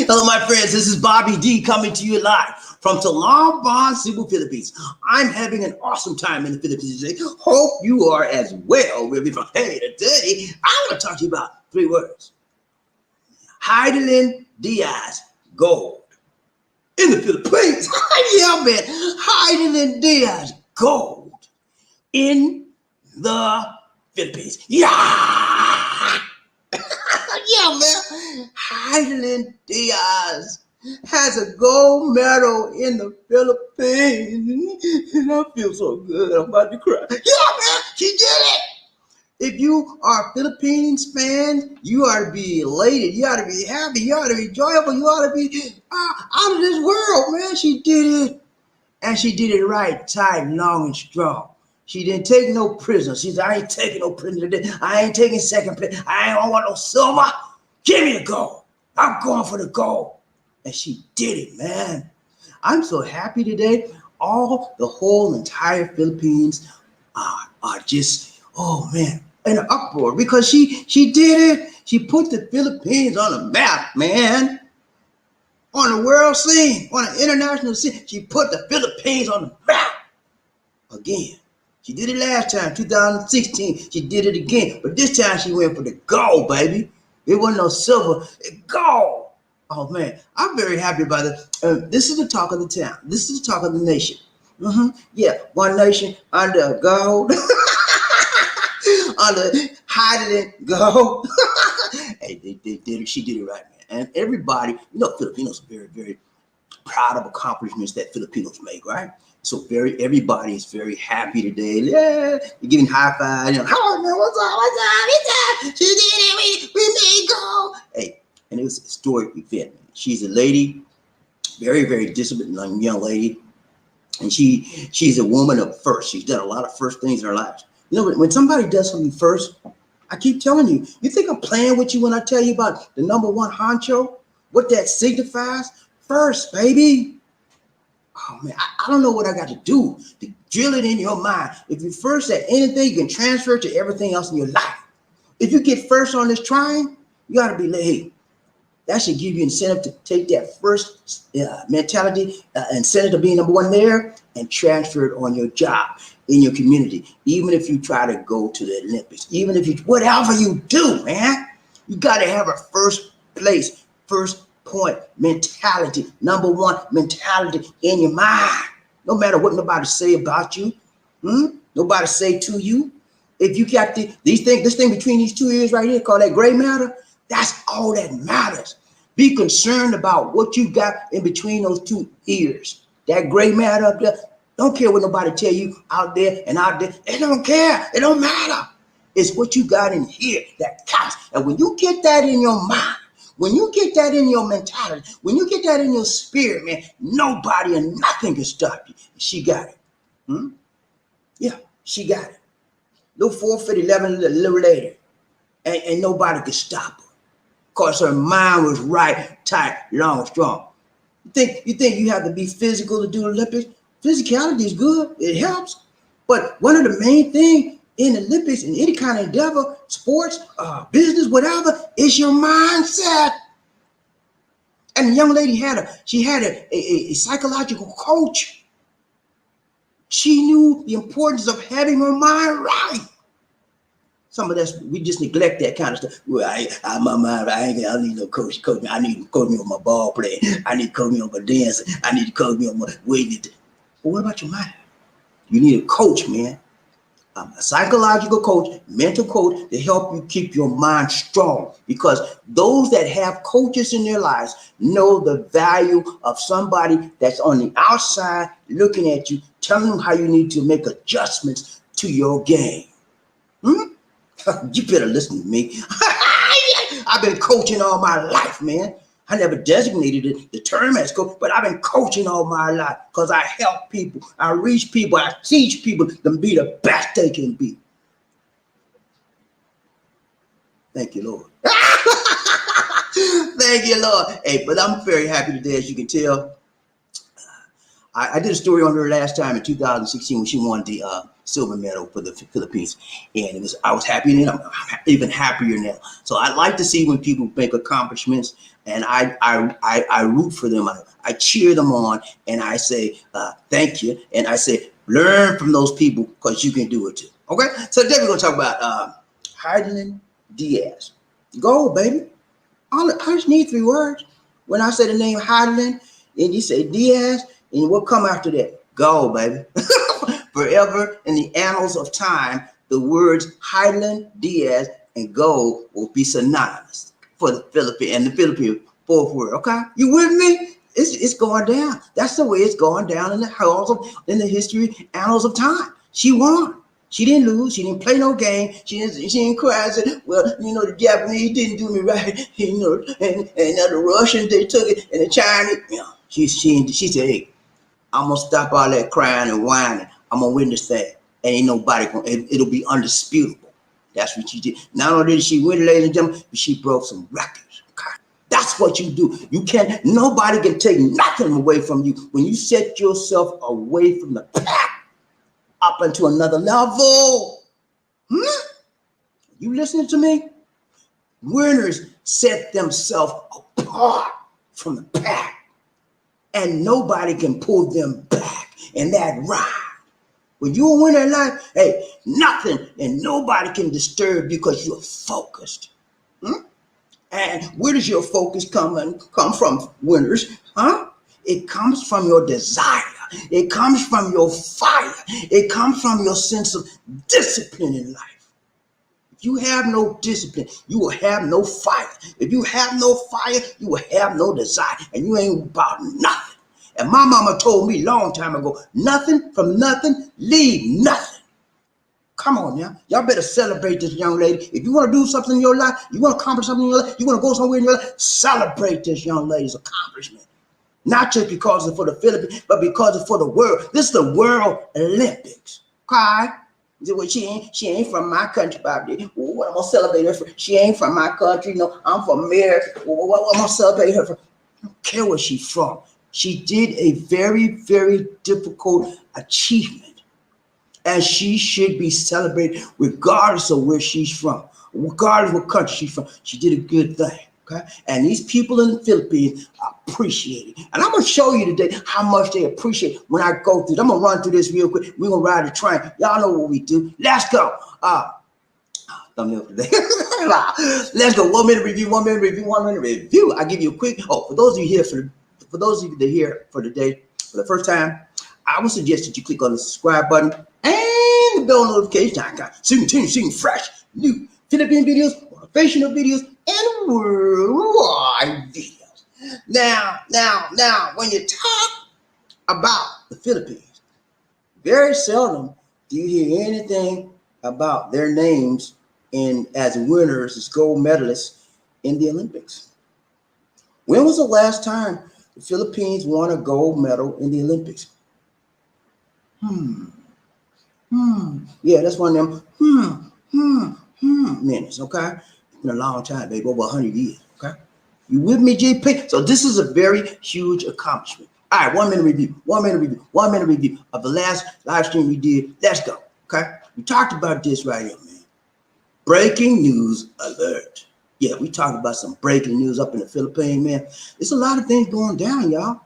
Hello, my friends. This is BobbieD coming to you live from Talambon, Cebu, Philippines. I'm having an awesome time in the Philippines today. Hope you are as well. Hey, today I'm going to talk to you about 3 words. Hidilyn Diaz Gold in the Philippines. Yeah, man. Hidilyn Diaz Gold in the Philippines. Yeah. Yeah, man. Hidilyn Diaz has a gold medal in the Philippines. And I feel so good. I'm about to cry. Yeah, man. She did it. If you are a Philippines fan, you ought to be elated. You ought to be happy. You ought to be joyful. You ought to be out of this world, man. She did it. And she did it right, tight, long, and strong. She didn't take no prisoners. She said, I ain't taking no prisoners today. I ain't taking second place. I ain't want no silver. Give me the gold. I'm going for the gold. And she did it, man. I'm so happy today. The whole entire Philippines are just, oh man, in an uproar because she did it. She put the Philippines on the map, man. On the world scene, on the international scene. She put the Philippines on the map again. She did it last time, 2016. She did it again. But this time she went for the gold, baby. It wasn't no silver, gold. Oh, man. I'm very happy about it. This is the talk of the town. This is the talk of the nation. Yeah, one nation under gold. Under Hidilyn Gold. Hey, she did it right, man. And everybody, Filipinos are very, very proud of accomplishments that Filipinos make, right? So everybody is very happy today. Yeah, you're giving high five. Oh man, what's up? She did it. We made gold. Hey, and it was a historic event. She's a lady, very, very disciplined young lady, and she's a woman of first. She's done a lot of first things in her life. When somebody does something first, I keep telling you, you think I'm playing with you when I tell you about the number one honcho? What that signifies? First, baby. Oh man, I don't know what I got to do to drill it in your mind. If you're first at anything, you can transfer it to everything else in your life. If you get first on this trying, you got to be hey, that should give you incentive to take that first mentality, incentive to being number one there, and transfer it on your job, in your community. Even if you try to go to the Olympics, even if you, whatever you do, man, you got to have a first place, first point mentality, number one mentality in your mind. No matter what nobody say about you, nobody say to you. If you got this thing between these 2 ears right here called that gray matter, that's all that matters. Be concerned about what you got in between those 2 ears. That gray matter up there. Don't care what nobody tell you out there and out there. They don't care. It don't matter. It's what you got in here that counts. And when you get that in your mind, when you get that in your mentality, when you get that in your spirit, man, nobody and nothing can stop you. She got it. Yeah, she got it. Little 4 foot 11 a little later. And nobody could stop her. Because her mind was right, tight, long, strong. You think you have to be physical to do the Olympics? Physicality is good. It helps. But one of the main things in the Olympics, in any kind of endeavor, sports, business, whatever, is your mindset. And the young lady had a psychological coach. She knew the importance of having her mind right. Some of us, we just neglect that kind of stuff. Well, I need no coach. Coach me. I need to coach me on my ball playing. I need to coach me on my dancing. I need to coach me on my weightlifting. But what about your mind? You need a coach, man. A psychological coach, mental coach to help you keep your mind strong. Because those that have coaches in their lives know the value of somebody that's on the outside looking at you, telling them how you need to make adjustments to your game. You better listen to me. I've been coaching all my life, man. I never designated the term as coach, but I've been coaching all my life because I help people, I reach people, I teach people to be the best they can be. Thank you, Lord. Thank you, Lord. Hey, but I'm very happy today, as you can tell. I did a story on her last time in 2016 when she won the silver medal for the Philippines, and I was happy, and I'm even happier now. So I like to see when people make accomplishments, and I root for them. I cheer them on, and I say thank you, and I say learn from those people because you can do it too. Okay, so today we're gonna talk about Hidilyn Diaz Gold, baby. I just need 3 words. When I say the name Hidilyn, and you say Diaz, and what come after that? Gold, baby. Forever in the annals of time, the words Hidilyn Diaz and gold will be synonymous for the Philippines and the Philippine fourth word. Okay, you with me? It's going down. That's the way it's going down in the history annals of time. She won. She didn't lose. She didn't play no game. She didn't cry and say, well, the Japanese didn't do me right, and the Russians, they took it, and the Chinese, she said, hey, I'm going to stop all that crying and whining. I'm going to win this thing. And ain't nobody it'll be undisputable. That's what she did. Not only did she win, ladies and gentlemen, but she broke some records. Okay? That's what you do. Nobody can take nothing away from you when you set yourself away from the pack up into another level. You listening to me? Winners set themselves apart from the pack, and nobody can pull them back in that ride. When you a winner in life, hey, nothing and nobody can disturb you because you're focused. And where does your focus come from, winners? It comes from your desire. It comes from your fire. It comes from your sense of discipline in life. If you have no discipline, you will have no fire. If you have no fire, you will have no desire, and you ain't about nothing. And my mama told me a long time ago, nothing from nothing, leave nothing. Come on now. Y'all better celebrate this young lady. If you want to do something in your life, you want to accomplish something in your life, you want to go somewhere in your life, celebrate this young lady's accomplishment. Not just because it's for the Philippines, but because it's for the world. This is the World Olympics. Okay? Well, she ain't from my country, BobbieD. What I'm going to celebrate her for? She ain't from my country. No, I'm from America. What I'm going to celebrate her for? I don't care where she's from. She did a very, very difficult achievement, and she should be celebrated regardless of where she's from, regardless of what country she's from. She did a good thing, okay? And these people in the Philippines appreciate it. And I'm going to show you today how much they appreciate it when I go through. I'm going to run through this real quick. We're going to ride the train. Y'all know what we do. Let's go. Thumbnail today. Let's go. 1 minute review, 1 minute review, 1 minute review. I give you a quick, for those of you here for those of you that are here for the day for the first time, I would suggest that you click on the subscribe button and the bell notification icon so you can continue seeing fresh, new Philippine videos, motivational videos, and worldwide videos. Now, when you talk about the Philippines, very seldom do you hear anything about their names as winners, as gold medalists in the Olympics. When was the last time the Philippines won a gold medal in the Olympics? Yeah, that's one of them minutes, okay? It's been a long time, baby, over 100 years, okay? You with me, GP? So this is a very huge accomplishment. All right, 1 minute review, 1 minute review, 1 minute review of the last live stream we did. Let's go, okay? We talked about this right here, man. Breaking news alert. Yeah, we talked about some breaking news up in the Philippines, man. There's a lot of things going down, y'all.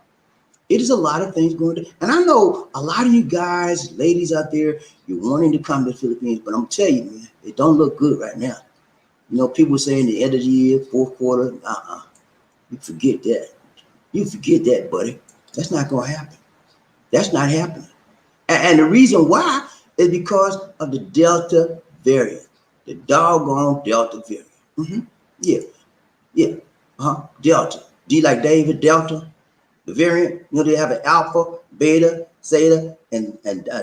It is a lot of things going down. And I know a lot of you guys, ladies out there, you're wanting to come to the Philippines, but I'm telling you, man, it don't look good right now. People saying the end of the year, fourth quarter, you forget that. You forget that, buddy. That's not going to happen. That's not happening. And the reason why is because of the Delta variant, the doggone Delta variant. Yeah. Delta. D like David, Delta. The variant, they have an alpha, beta, zeta, and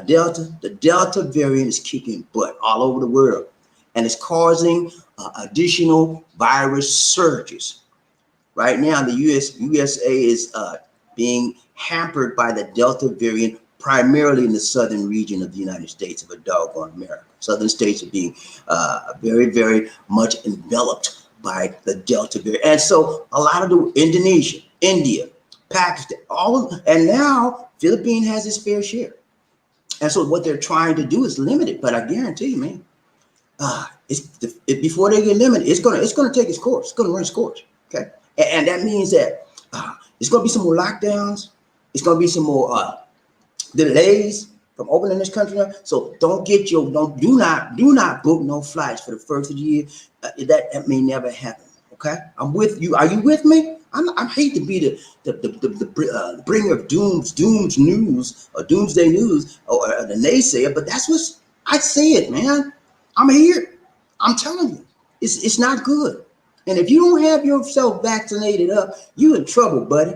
delta. The Delta variant is kicking butt all over the world, and it's causing additional virus surges. Right now, the USA is being hampered by the Delta variant, primarily in the southern region of the United States of a doggone America. Southern states are being very, very much enveloped by the Delta variant. And so a lot of the Indonesia, India, Pakistan, and now Philippines has its fair share. And so what they're trying to do is limit it. But I guarantee you, man, before they get limited, it's gonna take its course. It's gonna run its course. Okay, and that means that it's gonna be some more lockdowns. It's gonna be some more delays from opening this country up. So do not book no flights for the first of the year. That may never happen. Okay, I'm with you. Are you with me? I hate to be the bringer of doomsday news or the naysayer, but that's what I say it, man. I'm here. I'm telling you, it's not good. And if you don't have yourself vaccinated up, you in trouble, buddy.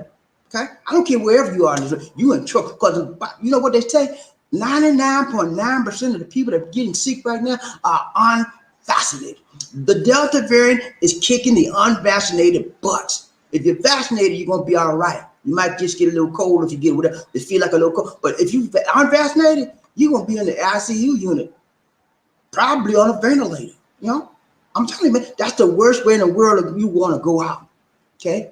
Okay, I don't care wherever you are, you in trouble. Because you know what they say, 99.9% of the people that are getting sick right now are unvaccinated. The Delta variant is kicking the unvaccinated butts. If you're vaccinated, you're gonna be all right. You might just get a little cold if you get whatever. It feel like a little cold. But if you're unvaccinated, you're gonna be in the ICU unit, probably on a ventilator. You know, I'm telling you, man, that's the worst way in the world if you want to go out. Okay,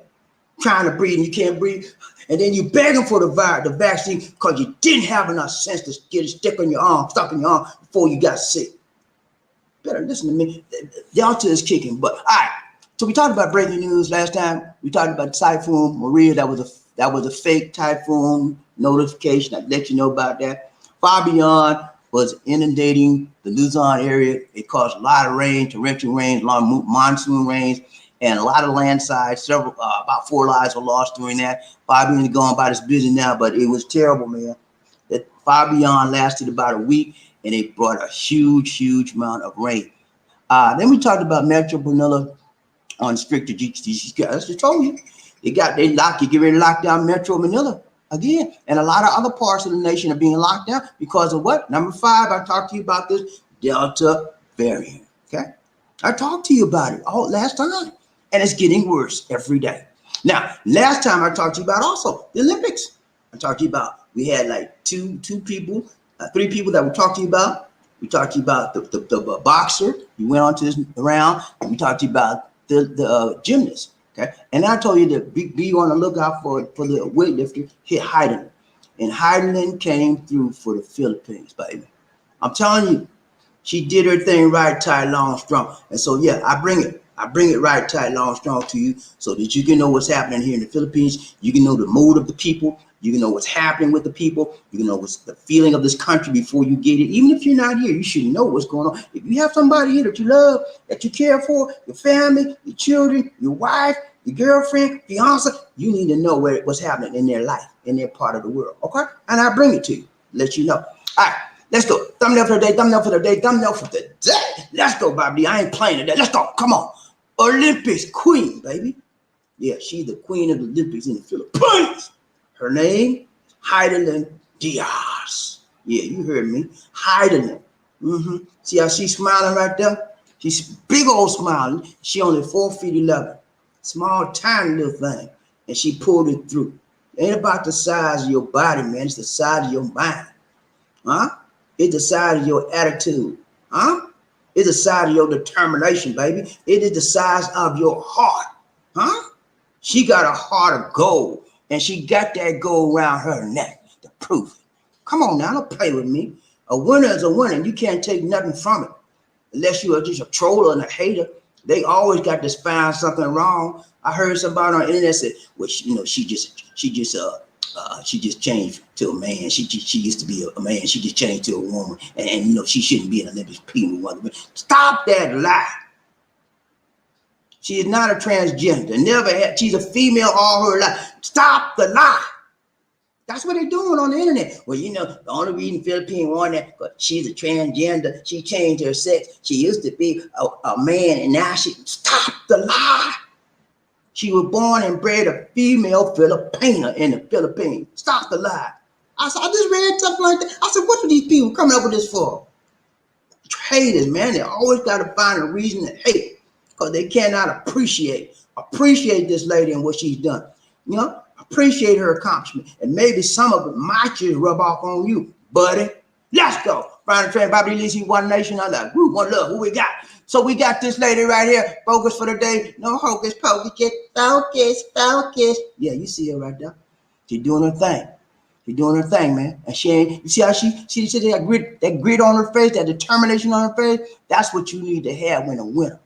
trying to breathe and you can't breathe, and then you begging for the vaccine because you didn't have enough sense to get it stuck in your arm before you got sick. Better listen to me. Delta is kicking, but all right. So we talked about breaking news last time. We talked about Typhoon Maria. That was a fake typhoon notification. I let you know about that. Fabian was inundating the Luzon area. It caused a lot of rain, torrential rains, a lot of monsoon rains, and a lot of landslides. About 4 lives were lost during that. Fabian is going about his business now, but it was terrible, man. That Fabian lasted about a week, and it brought a huge amount of rain. Then we talked about Metro Manila on stricter GTC. I just told you, they get ready to lock down Metro Manila again, and a lot of other parts of the nation are being locked down because of what? Number 5, I talked to you about this Delta variant. Okay, I talked to you about it all last time, and it's getting worse every day. Now, last time I talked to you about also the Olympics. I talked to you about we had like 3 people that we talked to you about. We talked to you about the boxer. You went on to this round, and we talked to you about the gymnast, okay? And I told you to be on the lookout for the weightlifter, Hidilyn. And Hidilyn came through for the Philippines, baby. I'm telling you, she did her thing right, tight, long, strong. And so, yeah, I bring it right, tight, long, strong to you so that you can know what's happening here in the Philippines. You can know the mood of the people. You can know what's happening with the people. You can know what's the feeling of this country before you get it. Even if you're not here, you should know what's going on. If you have somebody here that you love, that you care for, your family, your children, your wife, your girlfriend, fiance, you need to know what's happening in their life, in their part of the world, okay? And I bring it to you, let you know. All right, let's go. Thumbnail for the day, thumbnail for the day, thumbnail for the day. Let's go, BobbieD. I ain't playing today. Let's go. Come on. Olympics queen, baby. Yeah, she's the queen of the Olympics in the Philippines. Her name, Hidilyn Diaz. Yeah, you heard me. Hidilyn. See how she's smiling right there? She's big old smiling. She only 4 feet 11. Small, tiny little thing. And she pulled it through. It ain't about the size of your body, man. It's the size of your mind. Huh? It's the size of your attitude. Huh? It's the size of your determination, baby. It is the size of your heart. Huh? She got a heart of gold. And she got that gold around her neck to prove it. Come on now, don't play with me. A winner is a winner, and you can't take nothing from it. Unless you are just a troller and a hater. They always got to find something wrong. I heard somebody on the internet say, well, she just changed to a man. She used to be a man. She just changed to a woman. And she shouldn't be an Olympic people. Stop that lie. She is not a transgender. Never had. She's a female all her life. Stop the lie. That's what they're doing on the internet. Well, the only reason Philippine won that because she's a transgender. She changed her sex. She used to be a man, and now stop the lie. She was born and bred a female Filipina in the Philippines. Stop the lie. I just read something like that. I said, what are these people coming up with this for? Haters, man. They always got to find a reason to hate. Because they cannot appreciate this lady and what she's done. Appreciate her accomplishment. And maybe some of it might just rub off on you, buddy. Let's go. Find a train, BobbieD, Lizzie, one nation, another group, one love. Who we got? So we got this lady right here. Focus for the day. No hocus pocus, just focus. Yeah, you see her right there. She's doing her thing. She's doing her thing, man. And she ain't, you see how she that grit on her face, that determination on her face? That's what you need to have when a winner.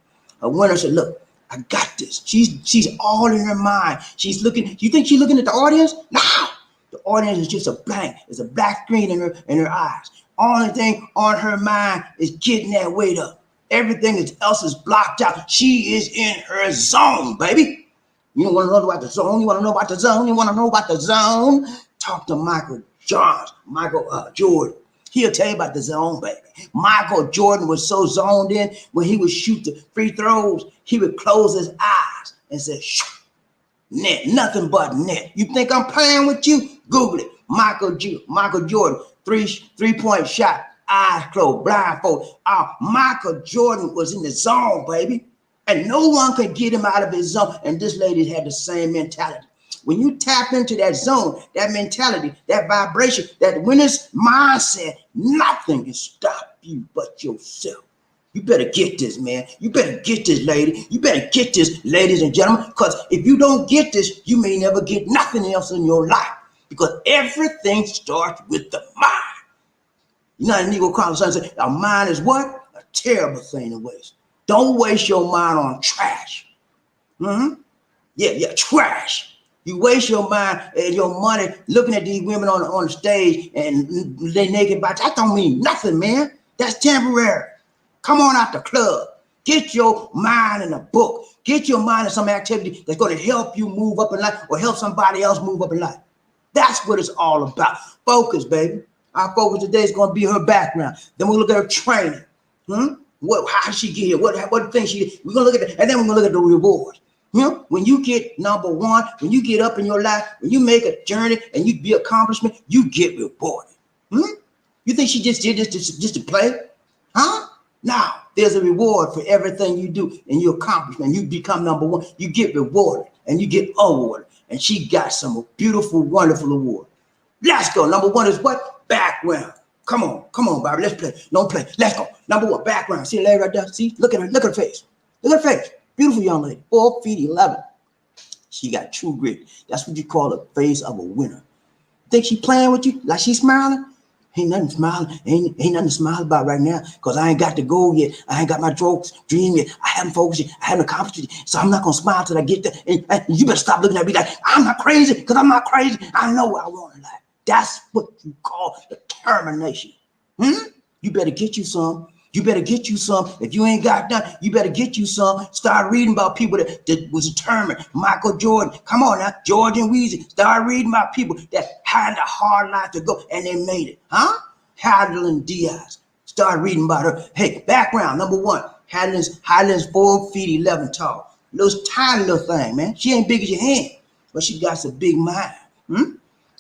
A winner said, look, I got this. She's all in her mind. She's looking, you think she's looking at the audience? No. The audience is just a blank. It's a black screen in her eyes. Only thing on her mind is getting that weight up. Everything else is blocked out. She is in her zone, baby. You want to know about the zone? You want to know about the zone? You want to know about the zone? Talk to Michael Jordan. He'll tell you about the zone, baby. Michael Jordan was so zoned in when he would shoot the free throws, he would close his eyes and say, net, nothing but net. You think I'm playing with you? Google it. Michael Jordan, three-point shot, eyes closed, blindfold. Michael Jordan was in the zone, baby. And no one could get him out of his zone. And this lady had the same mentality. When you tap into that zone, that mentality, that vibration, that winner's mindset, nothing can stop you but yourself. You better get this, man. You better get this, lady. You better get this, ladies and gentlemen, because if you don't get this, you may never get nothing else in your life, because everything starts with the mind. You know, Negro Carlos says, our mind is what? A terrible thing to waste. Don't waste your mind on trash. Yeah, trash. You waste your mind and your money looking at these women on the stage and they naked bodies. That don't mean nothing, man. That's temporary. Come on out the club. Get your mind in a book. Get your mind in some activity that's going to help you move up in life or help somebody else move up in life. That's what it's all about. Focus, baby. Our focus today is going to be her background. Then we'll look at her training. How did she get here? What things she did? We're going to look at that, and then we're going to look at the rewards. When you get number one, when you get up in your life, when you make a journey and you be accomplishment, you get rewarded. You think she just did this just to play? Now, there's a reward for everything you do and you accomplish, and you become number one. You get rewarded and you get awarded. And she got some beautiful, wonderful award. Let's go. Number one is what? Background. Come on, Bobby. Let's play. Don't play. Let's go. Number one, background. See the lady right there? See? Look at her. Look at her face. Look at her face. Beautiful young lady. 4 feet 11. She got true grit. That's what you call the face of a winner. Think she playing with you? Like she's smiling? Ain't nothing smiling. Ain't nothing to smile about right now, because I ain't got the goal yet. I ain't got my dream yet. I haven't focused yet. I haven't accomplished it. So I'm not going to smile till I get there. And you better stop looking at me like, I'm not crazy, because I'm not crazy. I know what I want in life. That's what you call determination. You better get you some. You better get you some. If you ain't got none, you better get you some. Start reading about people that was determined. Michael Jordan. Come on now. George and Weezy. Start reading about people that had a hard life to go and they made it. Hidilyn Diaz. Start reading about her. Hey, background. Number one. Hidilyn's 4 feet 11 tall. Little tiny little thing, man. She ain't big as your hand, but she got some big mind.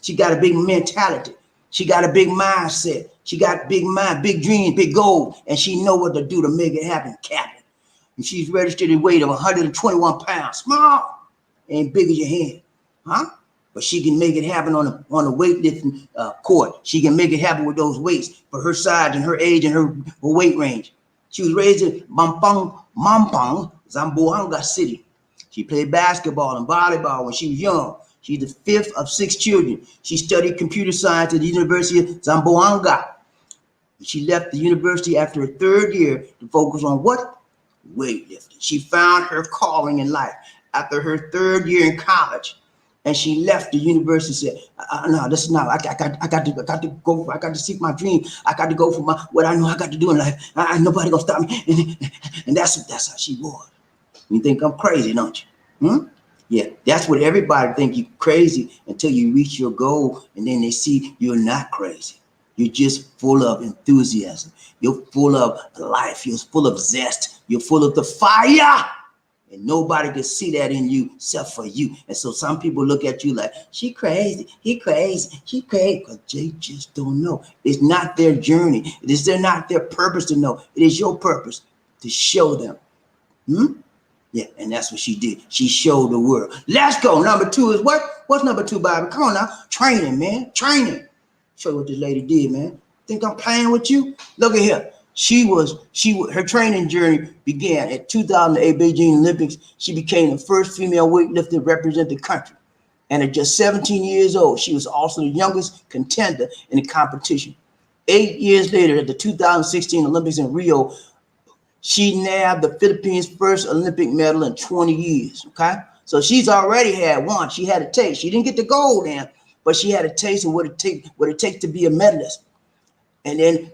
She got a big mentality. She got a big mindset. She got big mind, big dreams, big goals, and she know what to do to make it happen, Captain. And she's registered a weight of 121 pounds. Small, ain't big as your hand, But she can make it happen on the weightlifting court. She can make it happen with those weights for her size and her age and her weight range. She was raised in Mampang, Zamboanga City. She played basketball and volleyball when she was young. She's the fifth of 6 children. She studied computer science at the University of Zamboanga. She left the university after her 3rd year to focus on what? Weightlifting. She found her calling in life after her 3rd year in college, and she left the university and said, "No, this is not. I got to go. I got to seek my dream. I got to go for what I know I got to do in life. Nobody gonna stop me." And that's how she was. You think I'm crazy, don't you? Yeah, that's what everybody think you crazy until you reach your goal, and then they see you're not crazy. You're just full of enthusiasm. You're full of life. You're full of zest. You're full of the fire. And nobody can see that in you except for you. And so some people look at you like, she crazy, he crazy, she crazy, because they just don't know. It's not their journey. It is not their purpose to know. It is your purpose to show them. Yeah, and that's what she did. She showed the world. Let's go. Number 2 is what? What's number 2, Bobby? Come on now. Training, man. Training. Show you what this lady did, man. Think I'm playing with you? Look at here. Her training journey began at 2008 Beijing Olympics. She became the first female weightlifter to represent the country. And at just 17 years old, she was also the youngest contender in the competition. 8 years later, at the 2016 Olympics in Rio, she nabbed the Philippines' first Olympic medal in 20 years, okay? So she's already had one. She had a taste. She didn't get the gold in, but she had a taste of what it takes to be a medalist. And then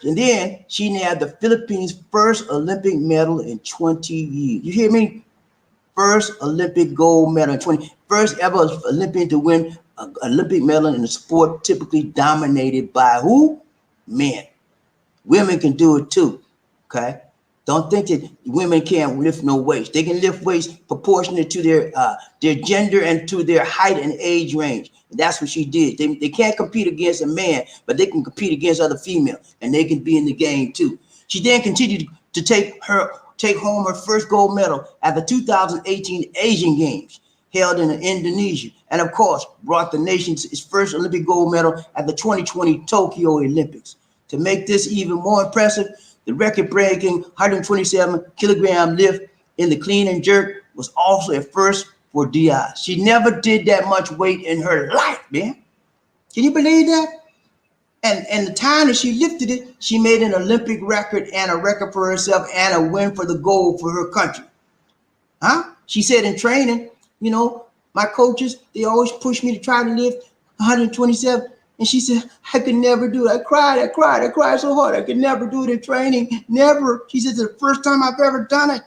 then she nabbed the Philippines' first Olympic medal in 20 years. You hear me? First Olympic gold medal in 20. First ever Olympian to win an Olympic medal in a sport typically dominated by who? Men. Women can do it too. Okay. Don't think that women can't lift no weights. They can lift weights proportionate to their gender and to their height and age range. And that's what she did. They can't compete against a man, but they can compete against other females, and they can be in the game too. She then continued to take home her first gold medal at the 2018 Asian Games held in Indonesia, and of course brought the nation's its first Olympic gold medal at the 2020 Tokyo Olympics. To make this even more impressive, the record-breaking 127 kilogram lift in the clean and jerk was also a first for Diaz. She never did that much weight in her life, man. Can you believe that? And the time that she lifted it, she made an Olympic record and a record for herself and a win for the gold for her country. Huh? She said in training, you know, my coaches, they always push me to try to lift 127. And she said, I could never do it. I cried so hard. I could never do it in training. Never. She said, it's the first time I've ever done it.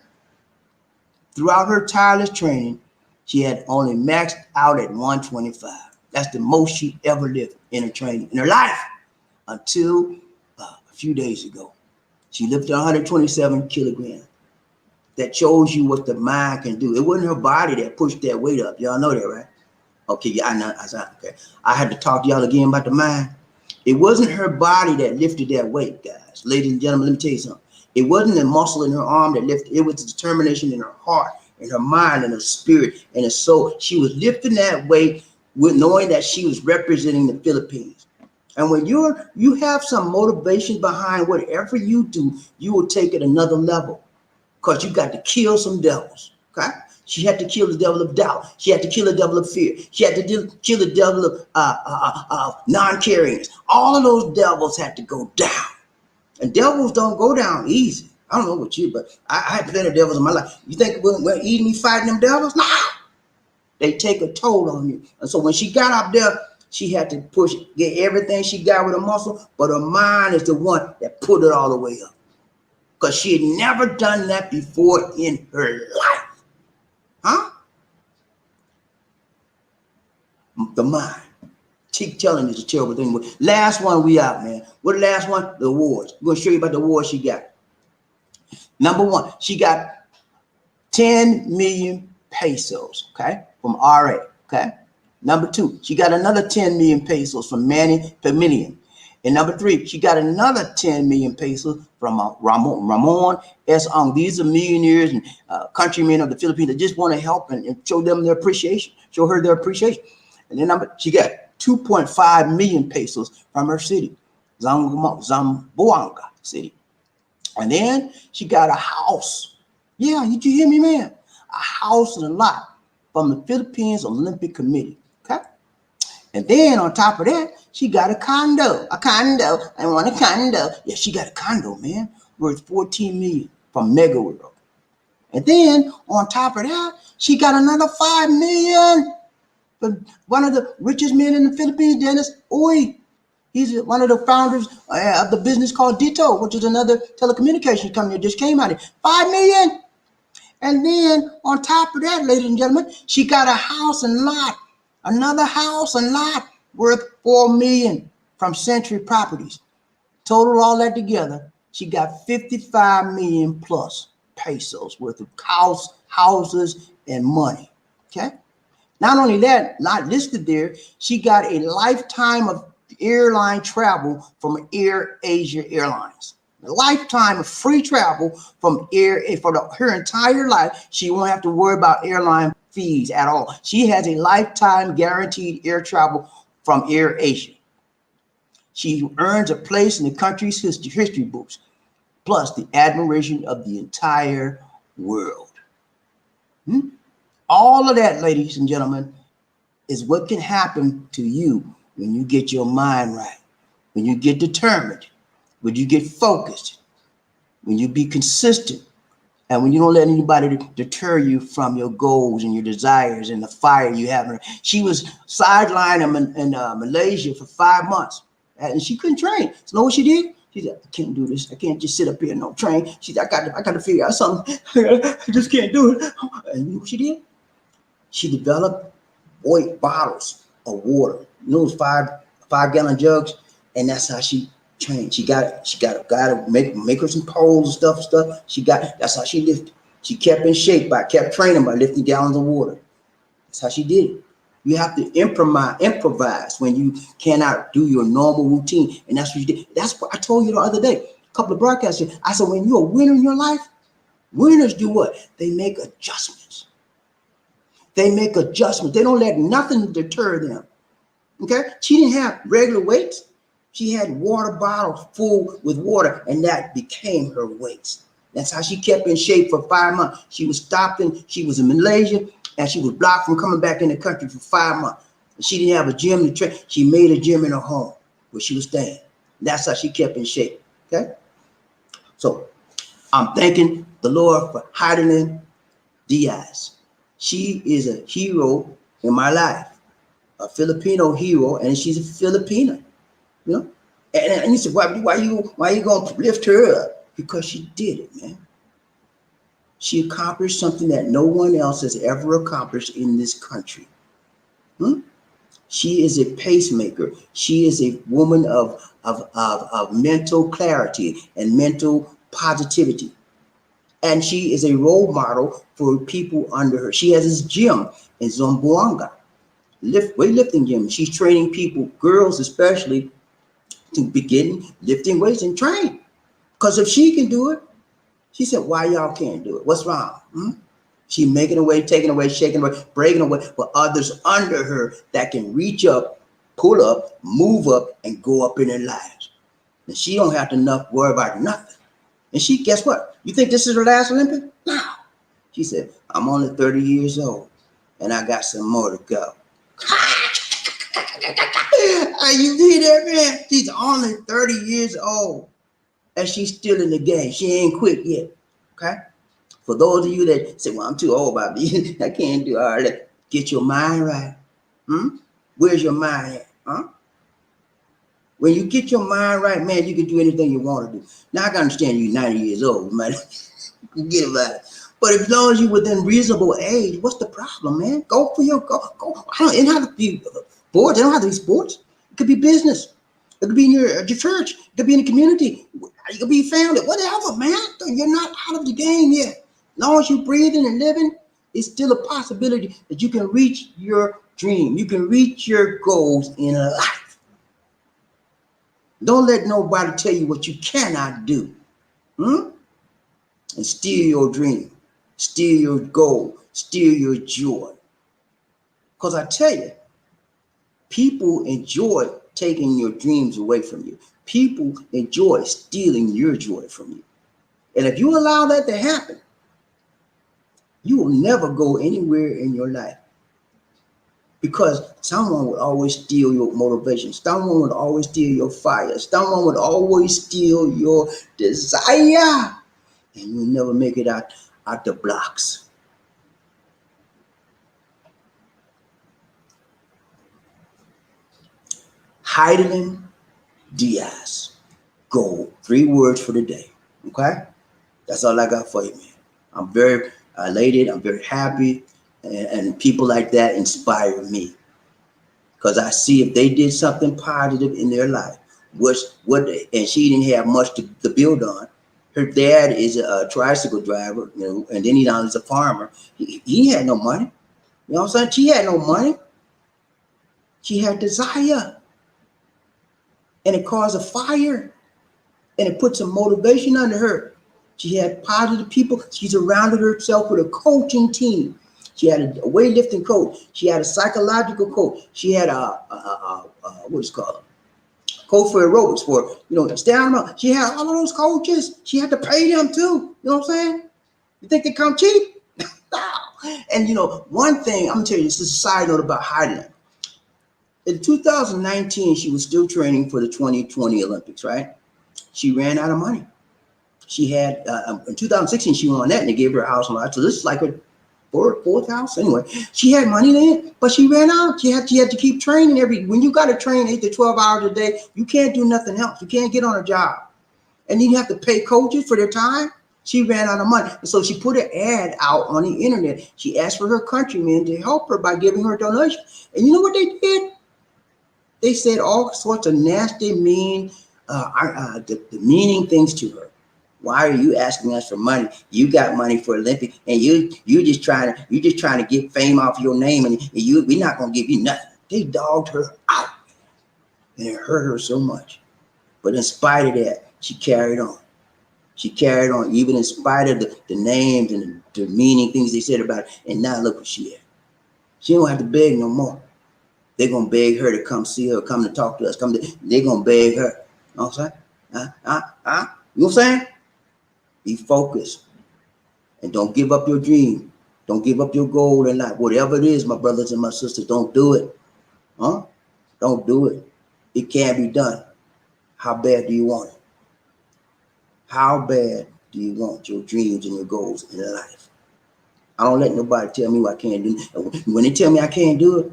Throughout her tireless training, she had only maxed out at 125. That's the most she ever lifted in her training, in her life, until a few days ago. She lifted 127 kilograms. That shows you what the mind can do. It wasn't her body that pushed that weight up. Y'all know that, right? Okay, yeah, I know. Okay. I had to talk to y'all again about the mind. It wasn't her body that lifted that weight, guys. Ladies and gentlemen, let me tell you something. It wasn't the muscle in her arm that lifted. It was the determination in her heart, in her mind, and her spirit, and her soul. She was lifting that weight with knowing that she was representing the Philippines. And when you have some motivation behind whatever you do, you will take it another level, because you got to kill some devils. Okay. She had to kill the devil of doubt. She had to kill the devil of fear. She had to kill the devil of non-caringness. All of those devils had to go down. And devils don't go down easy. I don't know what you, but I had plenty of devils in my life. You think we're eating me fighting them devils? No. They take a toll on you. And so when she got up there, she had to get everything she got with her muscle, but her mind is the one that put it all the way up. Because she had never done that before in her life. Huh? The mind. Keep telling you it's a terrible thing. Last one, we out, man. What the last one? The awards. We're going to show you about the awards she got. Number one, she got 10 million pesos, okay, from RA, okay. Number two, she got another 10 million pesos from Manny Pamilion. And number three, she got another 10 million pesos from Ramon S. Ong. These are millionaires and countrymen of the Philippines that just want to help and show them their appreciation, show her their appreciation. And then she got 2.5 million pesos from her city, Zamboanga City. And then she got a house. Yeah, did you hear me, man? A house and a lot from the Philippines Olympic Committee. Okay. And then on top of that, she got a condo. I want a condo. Yeah, she got a condo, man, worth 14 million from Mega World. And then on top of that, she got another 5 million from one of the richest men in the Philippines, Dennis Uy. He's one of the founders of the business called Dito, which is another telecommunications company that just came out of it. 5 million. And then on top of that, ladies and gentlemen, she got a house and lot, another house and lot worth 4 million from Century Properties. Total all that together, she got 55 million plus pesos worth of houses and money. Okay. Not only that, not listed there, she got a lifetime of airline travel from Air Asia Airlines. A lifetime of free travel from her entire life. She won't have to worry about airline fees at all. She has a lifetime guaranteed air travel from Air Asia. She earns a place in the country's history books, plus the admiration of the entire world. All of that, ladies and gentlemen, is what can happen to you when you get your mind right, when you get determined, when you get focused, when you be consistent, and when you don't let anybody deter you from your goals and your desires and the fire you have in her. She was sidelined in Malaysia for 5 months, and she couldn't train. So know what she did? She said, I can't do this. I can't just sit up here and no train. She said, I got to figure out something. I just can't do it. And you know what she did? She developed white bottles of water. You know those 5-gallon jugs? And that's how she trained. She got a guy to make her some poles and stuff. That's how she lifted. She kept in shape kept training by lifting gallons of water. That's how she did it. You have to improvise when you cannot do your normal routine. And that's what you did. That's what I told you the other day, a couple of broadcasts here. I said, when you're a winner in your life, winners do what? They make adjustments. They make adjustments. They don't let nothing deter them. Okay? She didn't have regular weights. She had water bottles full with water, and that became her weights. That's how she kept in shape for 5 months. She was in Malaysia, and she was blocked from coming back in the country for 5 months. She didn't have a gym to train. She made a gym in her home where she was staying. That's how she kept in shape. Okay? So I'm thanking the Lord for Hidilyn Diaz. She is a hero in my life, a Filipino hero, and she's a Filipina. You know, and you said, why you gonna lift her up? Because she did it, man. She accomplished something that no one else has ever accomplished in this country. She is a pacemaker. She is a woman of mental clarity and mental positivity. And she is a role model for people under her. She has this gym in Zamboanga, weightlifting gym. She's training people, girls especially, to begin lifting weights and train. Because if she can do it, she said, why y'all can't do it? What's wrong? She making away, taking away, shaking away, breaking away for others under her that can reach up, pull up, move up, and go up in their lives. And she don't have to worry about nothing. And she, guess what? You think this is her last Olympic? No. She said, I'm only 30 years old, and I got some more to go. You see that, man? She's only 30 years old, and she's still in the game. She ain't quit yet, okay? For those of you that say, well, I'm too old about this, I can't do all that. Get your mind right. Where's your mind at? When you get your mind right, man, you can do anything you want to do. Now, I can understand you're 90 years old, man. Forget about it. But as long as you're within reasonable age, what's the problem, man? Go for your go. It don't have to be sports. It don't have to be sports. It could be business. It could be in your church. It could be in the community. It could be family. Whatever, man. You're not out of the game yet. As long as you're breathing and living, it's still a possibility that you can reach your dream. You can reach your goals in life. Don't let nobody tell you what you cannot do. And steal your dream, steal your goal, steal your joy. Because I tell you, people enjoy taking your dreams away from you. People enjoy stealing your joy from you. And if you allow that to happen, you will never go anywhere in your life. Because someone would always steal your motivation. Someone would always steal your fire. Someone would always steal your desire. And you'll never make it out the blocks. Hidilyn Diaz Gold. 3 words for the day. Okay? That's all I got for you, man. I'm very elated. I'm very happy. And people like that inspire me. Because I see if they did something positive in their life, and she didn't have much to build on. Her dad is a tricycle driver, and then he's a farmer. He had no money. You know what I'm saying? She had no money. She had desire. And it caused a fire. And it put some motivation under her. She had positive people. She surrounded herself with a coaching team. She had a weightlifting coach. She had a psychological coach. She had what's called coach for aerobics stand up. She had all of those coaches. She had to pay them too. You know what I'm saying? You think they come cheap? No. And one thing I'm gonna tell you, this is a side note about Hidilyn. In 2019, she was still training for the 2020 Olympics, right? She ran out of money. She had, in 2016, she won that and they gave her a house and lot. So this is like her fourth house. Anyway, she had money then, but she ran out. She had to keep training when you got to train 8 to 12 hours a day, you can't do nothing else. You can't get on a job. And then you have to pay coaches for their time. She ran out of money. And so she put an ad out on the internet. She asked for her countrymen to help her by giving her a donation. And you know what they did? They said all sorts of nasty, mean, demeaning things to her. Why are you asking us for money? You got money for Olympic, and you just trying to get fame off your name, and we're not gonna give you nothing. They dogged her out, and it hurt her so much. But in spite of that, she carried on. She carried on, even in spite of the names and the demeaning things they said about it. And now look what she had. She don't have to beg no more. They're gonna beg her to come see her, come to talk to us. They're gonna beg her. You know what I'm saying? You know what I'm saying? Be focused and don't give up your dream. Don't give up your goal in life. Whatever it is, my brothers and my sisters, don't do it. Don't do it. It can't be done. How bad do you want it? How bad do you want your dreams and your goals in life? I don't let nobody tell me what I can't do. When they tell me I can't do it,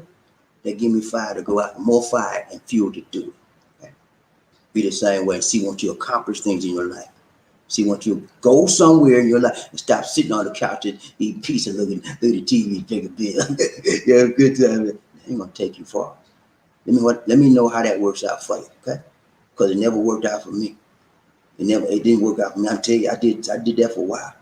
they give me fire to go out, more fire and fuel to do it. Okay? Be the same way. See, want you to accomplish things in your life. See, want you to go somewhere in your life and stop sitting on the couch and eating pizza, looking through the TV, take a bill. You have a good time. It ain't gonna take you far. Let me know how that works out for you, okay? Because it never worked out for me. It didn't work out for me. I tell you, I did that for a while.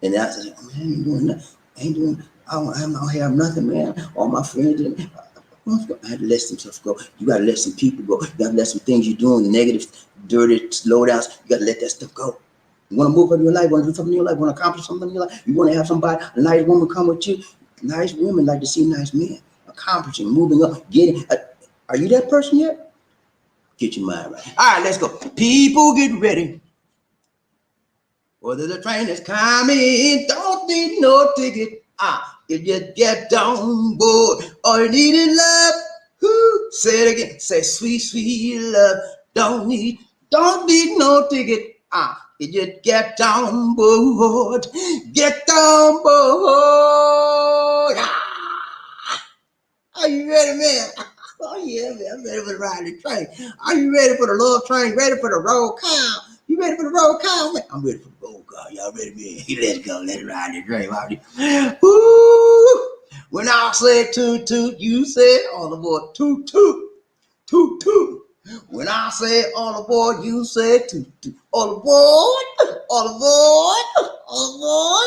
And then I said, man, I ain't doing nothing. I don't have nothing, man. All my friends, I had to let some stuff go. You gotta let some people go. You gotta let some things you're doing, negative, dirty, slow downs. You gotta let that stuff go. You want to move up your life, want to do something in your life, want to accomplish something in your life. You want to have somebody, a nice woman come with you. Nice women like to see nice men accomplishing, moving up, getting. Are you that person yet? Get your mind right. All right, let's go. People get ready. Whether the train is coming, don't need no ticket. You just get on board. All you need is love. Who? Say it again. Say sweet, sweet love. Don't need no ticket. You just get on board. Get on board. Are you ready, man? Oh, yeah, man. I'm ready for the ride the train. Are you ready for the love train? Ready for the roll call? You ready for the roll call, man? I'm ready for the roll call. Y'all ready, man? Let's go. Let's ride the train. Woo! When I said toot toot, you said all aboard. Toot toot. Toot toot. When I said all aboard, you said toot toot. All aboard. All aboard. All aboard.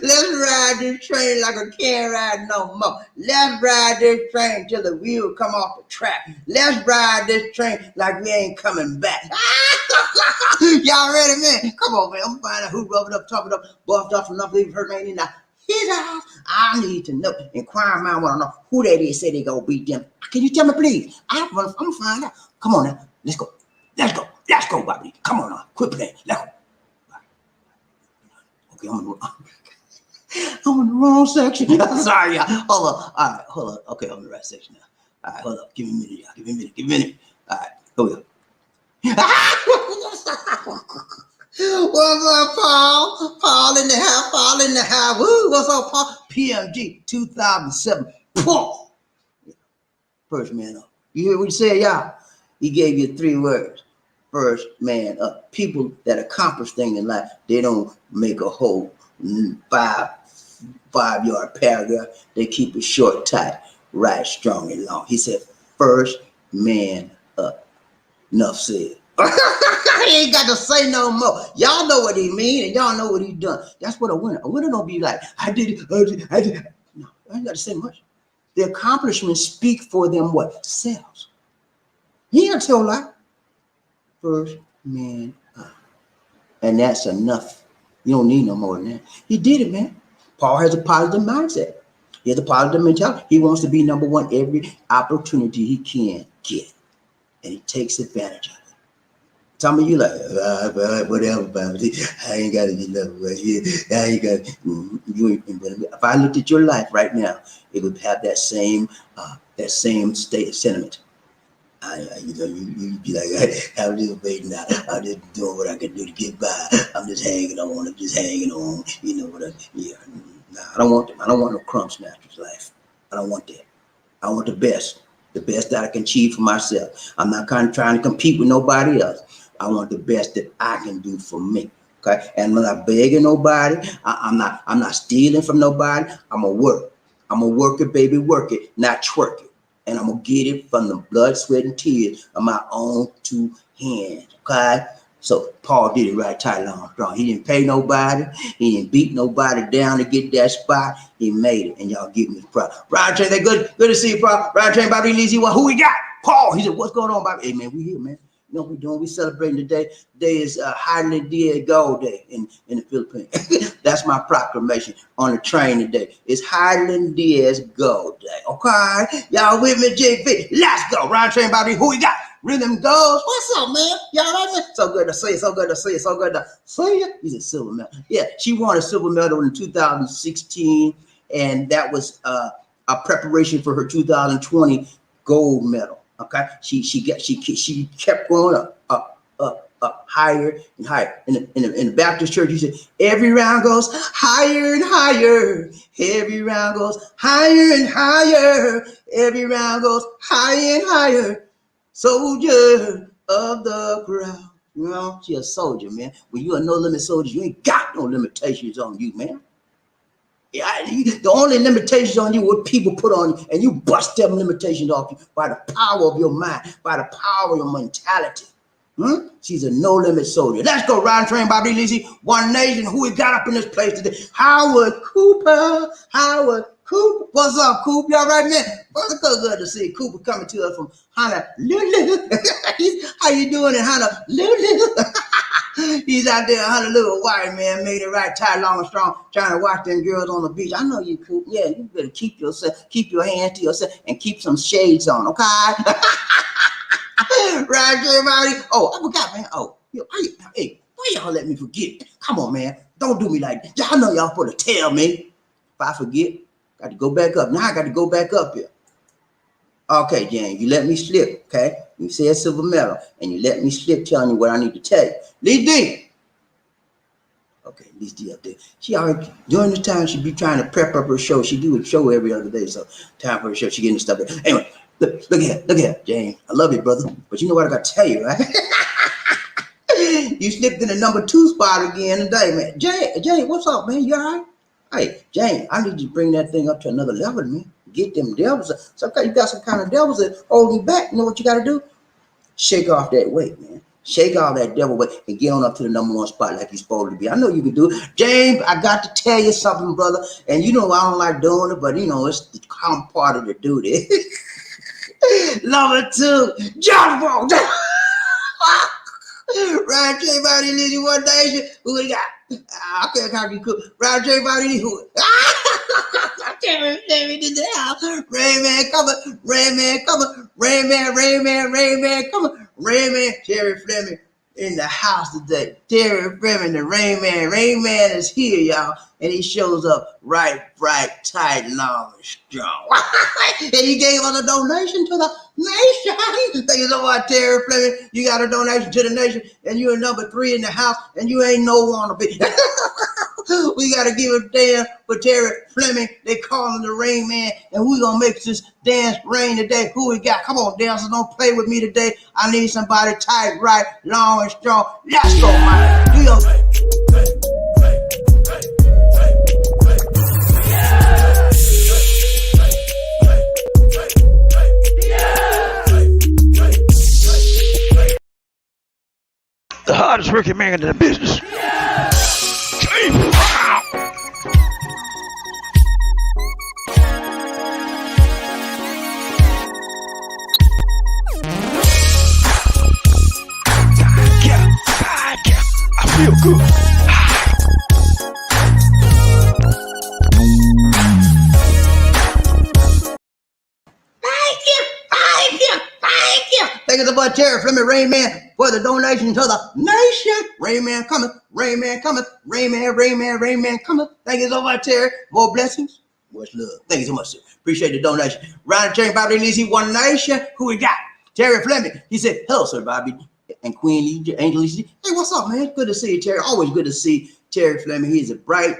Let's ride this train like I can't ride no more. Let's ride this train till the wheel come off the track. Let's ride this train like we ain't coming back. Y'all ready, man? Come on, man. I'm finding out who rubbed up, topped up, buffed off enough, leave her man in there. His house. I need to know. Inquire mind want to know who that is. Say they gonna beat them. Can you tell me, please? I'm gonna find out. Come on now. Let's go. Let's go. Let's go, BobbieD. Come on now. Quit playing. Let's go. Okay, I'm in the wrong section. Sorry, y'all. Hold on. All right, hold on. Okay, I'm in the right section now. All right, hold up. Give me a minute, y'all. Give me a minute. All right, here we go. What's up, Paul? Paul in the house. Woo, what's up, Paul? PMG 2007. Paul. First man up. You hear what he said, y'all? He gave you 3 words. First man up. People that accomplish things in life, they don't make a whole 5-yard paragraph. They keep it short, tight, right, strong, and long. He said, first man up. Enough said. He ain't got to say no more. Y'all know what he mean, and y'all know what he done. That's what a winner. A winner don't be like, I did it. No, I ain't got to say much. The accomplishments speak for them what? Selves. He ain't got to tell a lie. First man up. And that's enough. You don't need no more than that. He did it, man. Paul has a positive mindset. He has a positive mentality. He wants to be number one every opportunity he can get. And he takes advantage of it. Some of you like, whatever, BobbieD. I ain't got to get number one. I ain't got. If I looked at your life right now it would have that same state of sentiment. You be like, I'm just waiting out. I'm just doing what I can do to get by. I'm just hanging on. I'm just hanging on. You know what? Nah, I don't want them. I don't want no crumb snatcher's life. I don't want that. I want the best that I can achieve for myself. I'm not kind of trying to compete with nobody else. I want the best that I can do for me. Okay, and I'm not begging nobody. I'm not stealing from nobody. I'm gonna work. I'm gonna work it, baby, work it, not twerk it. And I'm gonna get it from the blood, sweat, and tears of my own two hands. Okay. So Paul did it right, tight, long, strong. He didn't pay nobody. He didn't beat nobody down to get that spot. He made it, and y'all give him his props. Ryan Train, they good to see you, bro. Ryan Train, Bobby Lee, who we got? Paul. He said, "What's going on, Bobby?" Hey man, we here, man. You know what we're doing? We celebrating today. Today is Hidilyn Diaz Gold Day in the Philippines. That's my proclamation on the train today. It's Hidilyn Diaz Gold Day. Okay, y'all with me, JP? Let's go. Ryan Train, Bobby, who we got? Rhythm goes. What's up, man? Y'all right there? So good to see you. So good to see you. So good to see you. He's a silver medal. Yeah, she won a silver medal in 2016, and that was a preparation for her 2020 gold medal. Okay, she kept going up, higher and higher. In the Baptist church, he said, every round goes higher and higher. Every round goes higher and higher. Every round goes higher and higher. Soldier of the crowd. You know, she a soldier, man. When you a no limit soldier, you ain't got no limitations on you, man. Yeah, the only limitations on you what people put on you, and you bust them limitations off you by the power of your mind, by the power of your mentality. She's a no limit soldier. Let's go, Ryan Train, Bobby Lizzie, One Nation. Who we got up in this place today? Howard Cooper. What's up, Coop? Y'all right, man? What's good to see Cooper coming to us from Honolulu. How you doing in Honolulu? He's out there, Honolulu, white man, made it right, tight, long and strong, trying to watch them girls on the beach. I know you, Coop. Yeah, you better keep your hands to yourself and keep some shades on, okay? Right, everybody. Oh, I forgot, man. Oh, hey, why y'all let me forget? Come on, man. Don't do me like that. Y'all know y'all supposed to tell me. If I forget, got to go back up. Now I got to go back up here. Okay, Jane, you let me slip, okay? You said silver medal, and you let me slip telling you what I need to tell you. Lee D. Okay, Lee D up there. She already, during the time, she be trying to prep up her show. She do a show every other day, so time for her show, she getting stuff there. Anyway, look here, Jane. I love you, brother, but you know what I got to tell you, right? You slipped in the number 2 spot again today, man. Jane, what's up, man? You all right? Hey, Jane, I need you to bring that thing up to another level, man. Get them devils. Sometimes you got some kind of devils that hold you back. You know what you got to do? Shake off that weight, man. Shake off that devil weight and get on up to the number 1 spot like you're supposed to be. I know you can do it. James, I got to tell you something, brother. And you know I don't like doing it, but you know it's the common part of the duty. Number 2, John. Ryan J. Bobby Lee, One Nation. Who we got? I can't call you cool. Ryan J. Bobby Lee. Who? Rain in the house. Rain Man coming. Rain Man coming. Rain Man coming. Rain Man. Terry Fleming in the house today. Terry Fleming, the Rain Man. Rain Man is here, y'all. And he shows up right, bright, tight, long, and strong. And he gave us a donation to the nation. Thank you so much, Terry Fleming. You got a donation to the nation, and you're number 3 in the house, and you ain't no one to be. We got to give a damn for Terry Fleming. They call him the Rain Man, and we're going to make this dance rain today. Who we got? Come on, dancers, don't play with me today. I need somebody tight, right, long, and strong. Let's go, man. Do your thing. The hardest working man in the business. I feel good. Thank you so much, Terry Fleming, Rain Man, for the donation to the nation. Rain Man coming, Rain Man coming, Rain Man coming. Thank you so much, Terry. More blessings, Much love. Thank you so much, sir. Appreciate the donation. Ron J. BobbieD Lizzie, One Nation. Who we got? Terry Fleming. He said, hello, sir, Bobby. And Queen Angel Lizzie. Hey, what's up, man? Good to see you, Terry. Always good to see Terry Fleming. He's a bright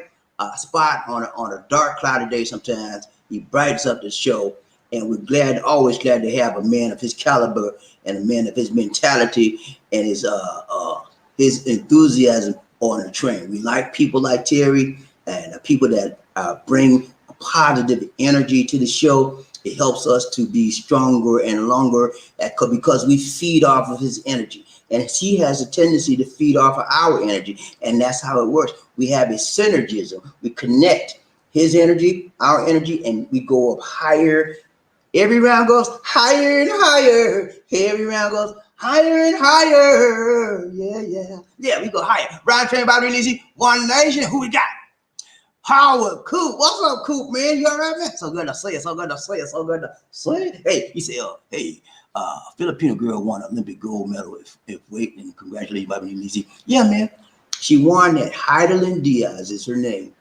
spot on a dark, cloudy day sometimes. He brightens up the show. And we're always glad to have a man of his caliber and a man of his mentality and his enthusiasm on the train. We like people like Terry and people that bring a positive energy to the show. It helps us to be stronger and longer because we feed off of his energy. And he has a tendency to feed off of our energy. And that's how it works. We have a synergism. We connect his energy, our energy, and we go up higher. Every round goes higher and higher. Every round goes higher and higher. Yeah, we go higher. Ryan Train, BobbieD Lizzie, One Nation. Who we got? Howard Coop. What's up, Coop, man? You all right, man? So good to say it. Hey, he said, Filipino girl won Olympic gold medal if weight, and congratulations, BobbieD Lizzie. Yeah, man. She won that. Hidilyn Diaz is her name.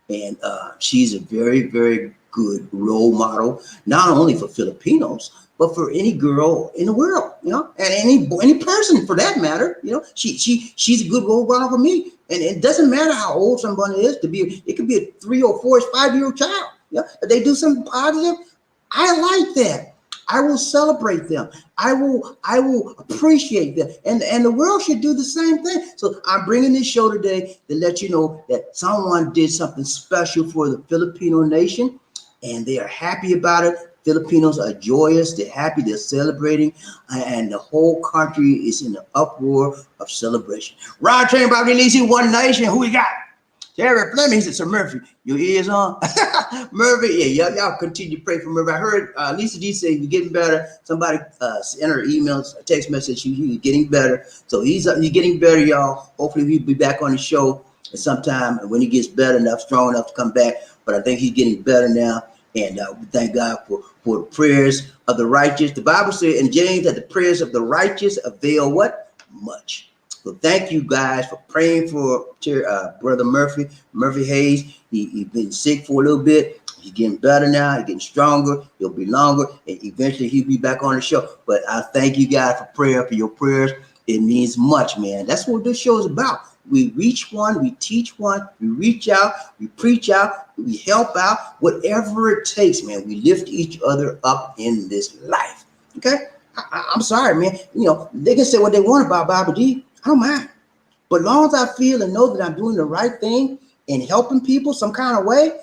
And she's a very, very good role model, not only for Filipinos, but for any girl in the world, and any person for that matter. She's a good role model for me. And it doesn't matter how old somebody is it could be a 3 or 4 or 5-year-old child. If they do something positive, I like that. I will celebrate them. I will appreciate them. And the world should do the same thing. So I'm bringing this show today to let you know that someone did something special for the Filipino nation, and they are happy about it. Filipinos are joyous. They're happy. They're celebrating. And the whole country is in the uproar of celebration. Ron Train, BobbieD Lizzie, One Nation. Who we got? Terry Fleming. He said, Sir Murphy, your ears on? Murphy, yeah, y'all continue to pray for Murphy. I heard Lisa D say you're getting better. Somebody sent her emails, a text message. You're getting better. So he's getting better, y'all. Hopefully he'll be back on the show at some time. And when he gets better enough, strong enough to come back. But I think he's getting better now. And we thank God for the prayers of the righteous. The Bible said in James that the prayers of the righteous avail what? Much. So thank you guys for praying for Brother Murphy Hayes. He's been sick for a little bit. He's getting better now. He's getting stronger. He'll be longer. And eventually he'll be back on the show. But I thank you guys for your prayers. It means much, man. That's what this show is about. We reach one, we teach one, we reach out, we preach out, we help out, whatever it takes, man. We lift each other up in this life. Okay? I'm sorry, man. They can say what they want about BobbieD. I don't mind. But as long as I feel and know that I'm doing the right thing and helping people some kind of way,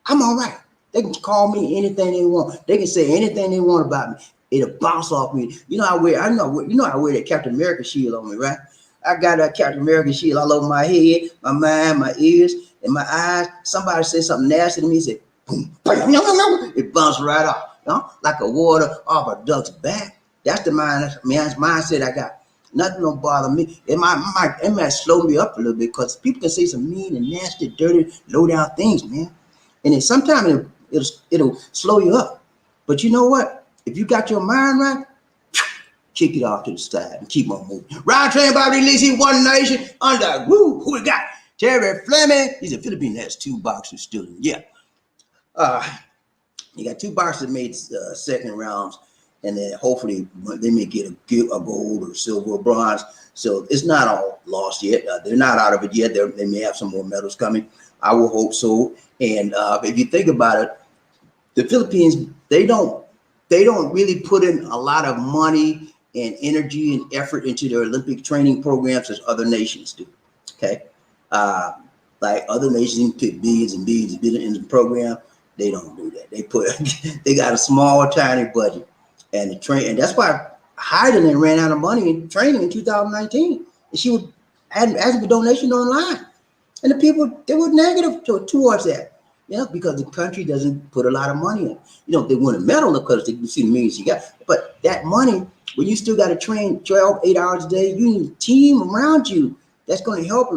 I'm all right. They can call me anything they want. They can say anything they want about me. It'll bounce off me. I wear that Captain America shield on me, right? I got that Captain America shield all over my head, my mind, my ears, and my eyes. Somebody said something nasty to me, said, boom, it bounced right off, like a water off a duck's back. That's the mindset I got. Nothing don't bother me. It might slow me up a little bit because people can say some mean and nasty, dirty, low down things, man. And then sometimes it'll slow you up. But you know what? If you got your mind right, kick it off to the side and keep on moving. Ryan Train, BobbieD Lizzie, One Nation, under. Woo, who we got? Terry Fleming. He's a Filipino. Has 2 boxers still in. Yeah. You got 2 boxers made second rounds, and then hopefully they may get a gold or silver or bronze. So it's not all lost yet. They're not out of it yet. They may have some more medals coming. I will hope so. And if you think about it, the Philippines, they don't really put in a lot of money and energy and effort into their Olympic training programs as other nations do. Okay. Like other nations put billions and billions in the program. They don't do that. They got a small, tiny budget. And that's why Hidilyn ran out of money in training in 2019. And she was asking for donation online. And the people, they were negative towards that. Because the country doesn't put a lot of money in. They win a medal because they can see the millions you got. But that money, when you still got to train 8 hours a day, you need a team around you that's going to help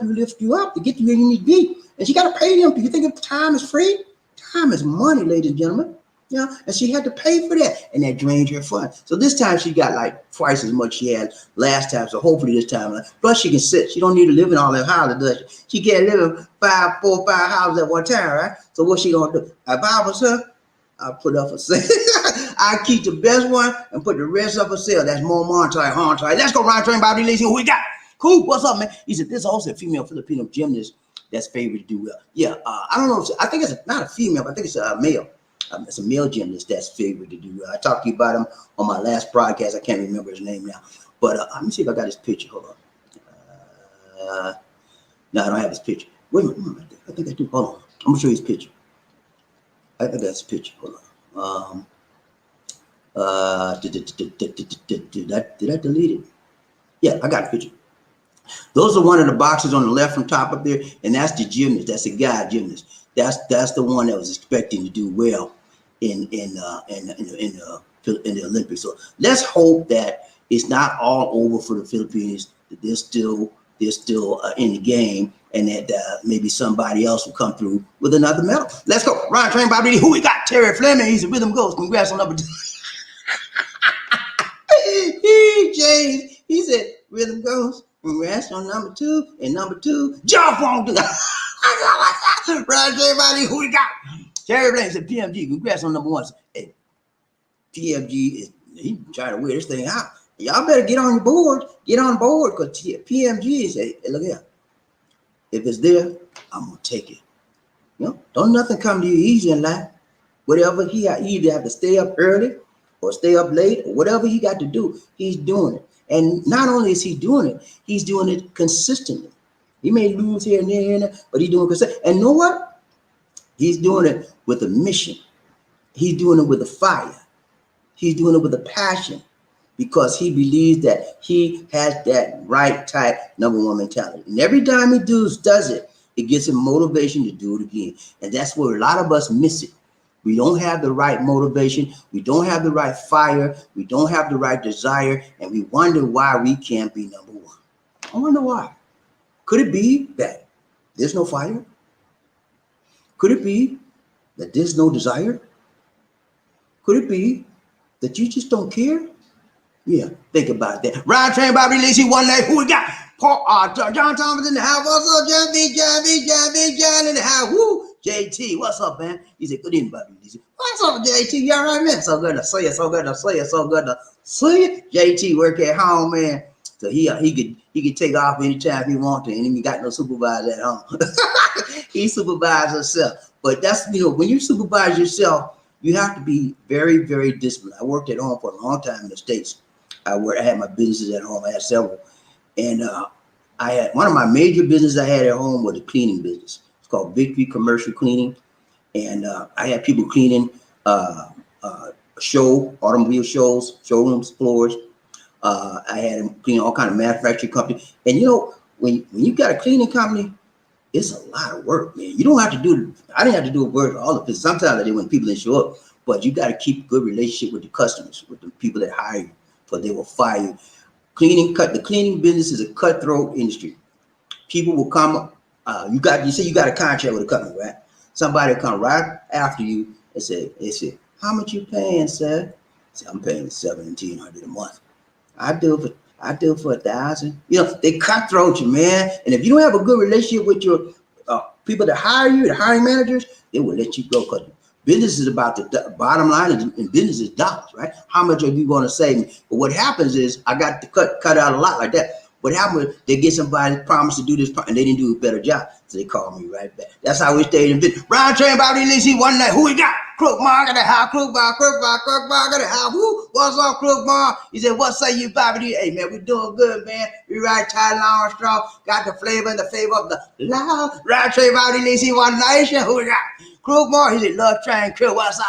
you lift you up to get to where you need to be. And you got to pay them. Do you think if time is free? Time is money, ladies and gentlemen. You know, and she had to pay for that, and that drained her fund. So this time she got like twice as much she had last time. So hopefully this time, plus she can sit. She don't need to live in all that houses, does she? She can't live in 4 or 5 houses at one time, right? So what she gonna do? If I was her, I'll put up for sale. I keep the best one and put the rest up for sale. That's more monetary. Let's go round train, BobbieD. Let's see who we got. Cool. What's up, man? He said, this is also a female Filipino gymnast that's favored to do well. Yeah, I don't know. I think it's not a female, but I think it's a male. It's a male gymnast that's favored to do well. I talked to you about him on my last broadcast. I can't remember his name now. But let me see if I got his picture. Hold on. No, I don't have his picture. Wait a minute. I think I do. Hold on. I'm going to show you his picture. I think that's his picture. Hold on. Did I delete it? Yeah, I got a picture. Those are one of the boxes on the left from top up there, and that's the gymnast. That's the guy gymnast. That's the one that was expecting to do well in the Olympics. So let's hope that it's not all over for the Filipinos. That they're still in the game, and that maybe somebody else will come through with another medal. Let's go. Ryan Train, BobbieD. Who we got? Terry Fleming. He's a rhythm ghost. Congrats on number 2. James. He said rhythm ghost. Congrats on number 2 and number 2. Jump on to Ryan Train, BobbieD. Who we got? Terry Fleming said PMG. Congrats on number 1. Hey, PMG is he trying to wear this thing out. Y'all better get on your board. Get on board because PMG is hey, look here. If it's there, I'm gonna take it. You know, don't nothing come to you easy in life. Whatever he either have to stay up early or stay up late or whatever he got to do, he's doing it. And not only is he doing it, he's doing it consistently. He may lose here and there, but he's doing it consistently. And you know what? He's doing it with a mission. He's doing it with a fire. He's doing it with a passion because he believes that he has that right type number 1 mentality. And every time he does it, it gives him motivation to do it again. And that's where a lot of us miss it. We don't have the right motivation. We don't have the right fire. We don't have the right desire. And we wonder why we can't be number 1. I wonder why. Could it be that there's no fire? Could it be that there's no desire? Could it be that you just don't care? Yeah, think about that. Ryan Train, BobbieD, Lacey, one leg. Who we got? Paul, John Thomas in the house. What's up, John? Big John in the house. Woo! JT, what's up, man? He said, good evening, BobbieD. What's up, JT? You all right, man? So good to see you. So good to see you. So good to see you. JT work at home, man. So he could take off anytime he want to, and he got no supervisor at home. He supervises himself. But that's, you know, when you supervise yourself, you have to be very, very disciplined. I worked at home for a long time in the States. I had my businesses at home. I had several. And I had one of my major businesses I had at home was a cleaning business. It's called Victory Commercial Cleaning. And I had people cleaning automobile shows, showrooms, floors. I had them clean all kind of manufacturing companies. And you know, when you got a cleaning company, it's a lot of work, man. You don't have to do, I didn't have to do work all of it. Sometimes I did when people didn't show up, but you got to keep a good relationship with the customers, with the people that hire you, because they will fire you. The cleaning business is a cutthroat industry. People will come, you say you got a contract with a company, right? Somebody will come right after you and say, how much you paying, sir? I say, I'm paying $1,700 a month. I do it for $1,000. You know, they cutthroat you, man. And if you don't have a good relationship with your people that hire you, the hiring managers, they will let you go. Because business is about the bottom line, and business is dollars, right? How much are you going to save me? But what happens is, I got to cut out a lot like that. What happened? They get somebody promised to do this, and they didn't do a better job, so they called me right back. That's how we stayed in business. Ryan Train, BobbieD, Lacey, one night. Who we got? Crook Mark at the house. Crook Mark at the house. Woo! What's up, Crook Mark? He said, "What say you, BobbieD?" Hey, man, we doing good, man. We right tight, long, strong. Got the flavor and the favor of the loud. Ryan Train, BobbieD, Lacey, one nation. Who we got? Crook Mark. He said, "Love Train Crew. What's up?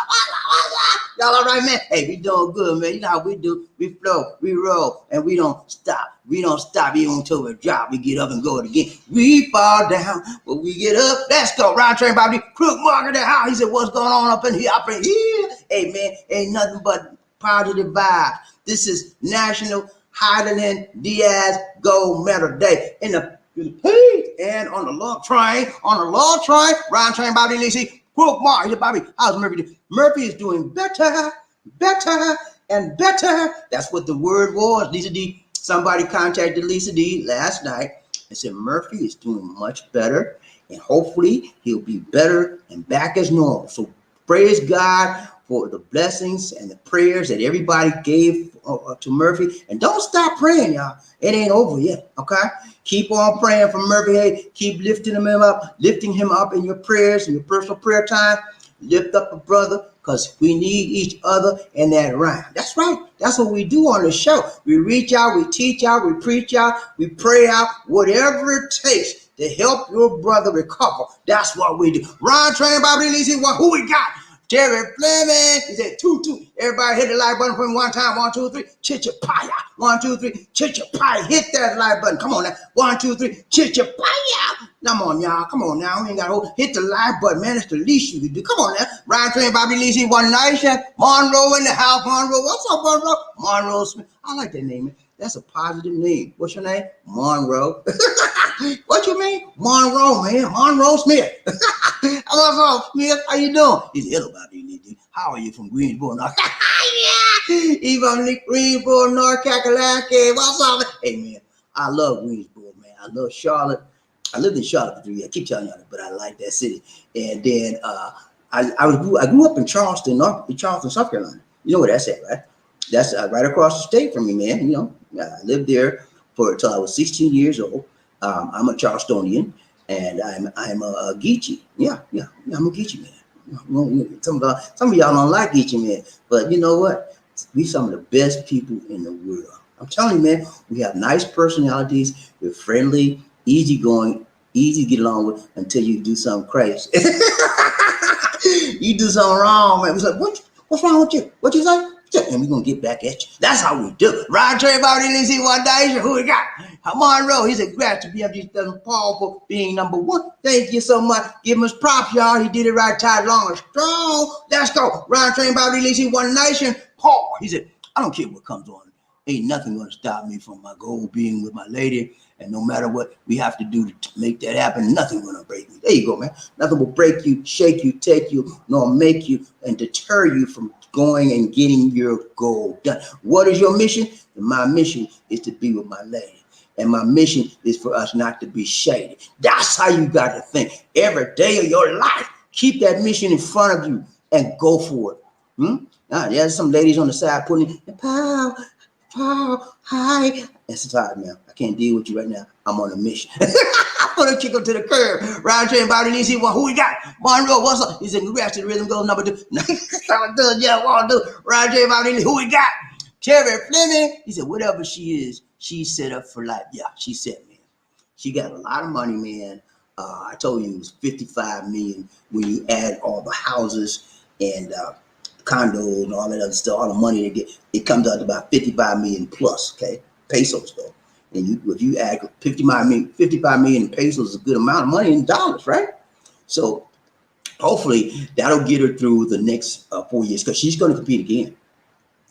Y'all all right, man? Hey, we doing good, man. You know how we do. We flow, we roll, and we don't stop. We don't stop even until we drop. We get up and go it again. We fall down, but we get up. Let's go. Round Train, BobbieD. Crook Mark at the house. He said, "What's going on up in here? Up in here?" Hey, man, ain't nothing but positive vibes. This is National Hidilyn Diaz Gold Medal Day in the Philippines. And on the log train, Round Train, BobbieD, Lacey. Quote Mark. He said, Bobby, how's Murphy doing? Murphy is doing better, better, and better. That's what the word was. Lisa D. Somebody contacted Lisa D last night and said Murphy is doing much better, and hopefully he'll be better and back as normal. So praise God for the blessings and the prayers that everybody gave to Murphy. And don't stop praying, y'all. It ain't over yet, okay? Keep on praying for Murphy. Hey, keep lifting him up in your prayers, in your personal prayer time. Lift up a brother, because we need each other in that rhyme. That's right. That's what we do on the show. We reach out, we teach out, we preach out, we pray out, whatever it takes to help your brother recover. That's what we do. Ron Train, BobbieD, Lisa, who we got? Terry Fleming. He said 2-2. Everybody hit the like button for him one time. 1, 2, 3. Chichapaya. 1, 2, 3. Chichapaya. Hit that like button. Come on now. 1, 2, 3. Chichapaya. Come on, y'all. Come on now. We ain't got to hit the like button, man. It's the least you can do. Come on now. Ryan Train, BobbieD, Lisa, One Nation. Monroe in the house. Monroe. What's up, Monroe? Monroe Smith. I like that name, man. That's a positive name. What's your name? Monroe. What you mean? Monroe, man. Monroe Smith. What's up, Smith? How you doing? He said, hello, BobbieD. How are you from Greensboro, North Carolina? He from Greensboro, North Carolina. What's up? Hey, man, I love Greensboro, man. I love Charlotte. I lived in Charlotte for 3 years. I keep telling y'all that, but I like that city. And then I grew up in Charleston, South Carolina. You know where that's at, right? That's right across the state from me, man. You know, I lived there until I was 16 years old. I'm a Charlestonian, and I'm a Geechee. Yeah, I'm a Geechee man. Some of y'all don't like Geechee man, but you know what? We some of the best people in the world. I'm telling you, man. We have nice personalities. We're friendly, easygoing, easy to get along with until you do something crazy. You do something wrong, man. It's like, what's wrong with you? What you say? And we're going to get back at you. That's how we do it. Ron Trey, BobbieD, Lisa, One Nation. Who we got? Monroe. He said, glad to be up to Paul for being number one. Thank you so much. Give him his props, y'all. He did it right, tight, long, and strong. Let's go. Ron Trey, BobbieD, Lisa, One Nation. Paul. He said, I don't care what comes on. Ain't nothing going to stop me from my goal being with my lady. And no matter what we have to do to make that happen, nothing going to break me. There you go, man. Nothing will break you, shake you, take you, nor make you and deter you from going and getting your goal done. What is your mission? And my mission is to be with my lady. And my mission is for us not to be shady. That's how you got to think. Every day of your life, keep that mission in front of you and go for it. There's some ladies on the side putting in, pow, hi. That's tired, man. I can't deal with you right now. I'm on a mission. I'm gonna kick him to the curb. Ryan Train, BobbieD, Lisa, who we got? Monroe, what's up? He said, congrats to the rhythm goes number 2. Yeah, what do? Ryan Train, BobbieD, Lisa, who we got? Terry Fleming. He said, whatever she is, she's set up for life. Yeah, she's set, man. She got a lot of money, man. I told you it was 55 million when you add all the houses and condos and all that other stuff, all the money they get. It comes out to about 55 million plus, okay? Pesos, though. And if you add 55 million in pesos is a good amount of money in dollars, right? So hopefully that'll get her through the next 4 years, because she's going to compete again.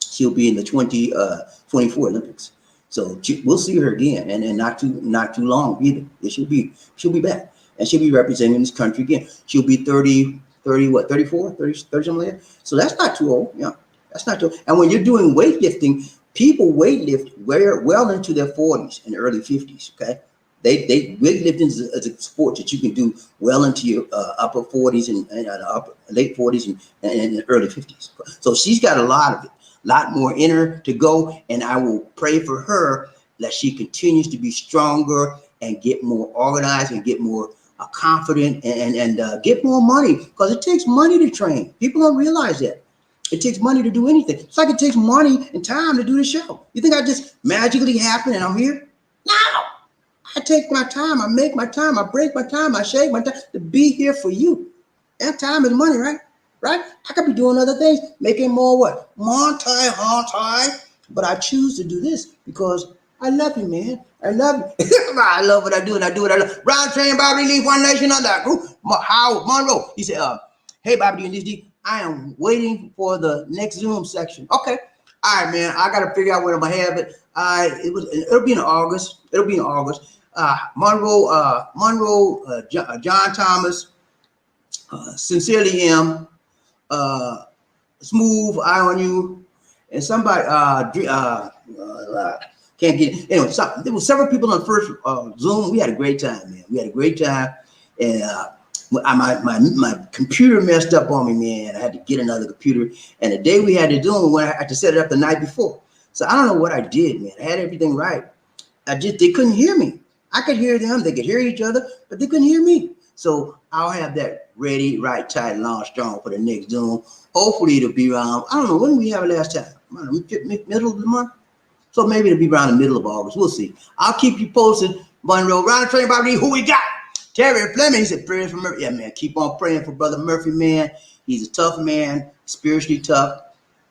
She'll be in the 2024 Olympics. So we'll see her again, and not too long either. She'll be back, and she'll be representing this country again. She'll be 30 something like that. So that's not too old. Yeah, that's not too old. And when you're doing weightlifting, people weightlift well into their 40s and early 50s. Okay, they weightlifting is a sport that you can do well into your upper 40s and upper late 40s and early 50s. So she's got a lot more in her to go, and I will pray for her that she continues to be stronger and get more organized and get more confident and get more money, because it takes money to train. People don't realize that. It takes money to do anything. It's like it takes money and time to do the show. You think I just magically happen and I'm here? No. I take my time. I make my time. I break my time. I shave my time to be here for you. And time is money, right? Right? I could be doing other things, making more what? More time. But I choose to do this because I love you, man. I love you. I love what I do, and I do what I love. Ron Train, BobbieD, Lisa, One Nation under group. Howard Monroe. He said, hey, BobbieD and Lisa, I am waiting for the next Zoom section. Okay. All right, man. I got to figure out where I'm going to have it. It'll be in August. Monroe, John Thomas, Sincerely am. Smooth eye on you. And somebody can't get it. Anyway. There were several people on the first Zoom. We had a great time, man. We had a great time, and my computer messed up on me, man. I had to get another computer, and the day we had to Zoom, when I had to set it up the night before. So I don't know what I did, man. I had everything right. They couldn't hear me. I could hear them. They could hear each other, but they couldn't hear me. So I'll have that ready, right, tight, long, strong for the next Zoom. Hopefully it'll be around, I don't know, when did we have it last time? Middle of the month? So maybe it'll be around the middle of August. We'll see. I'll keep you posted. Monroe, round the train, BobbieD, who we got? Terry Fleming, he said, prayers for Murphy. Yeah, man, keep on praying for Brother Murphy, man. He's a tough man, spiritually tough.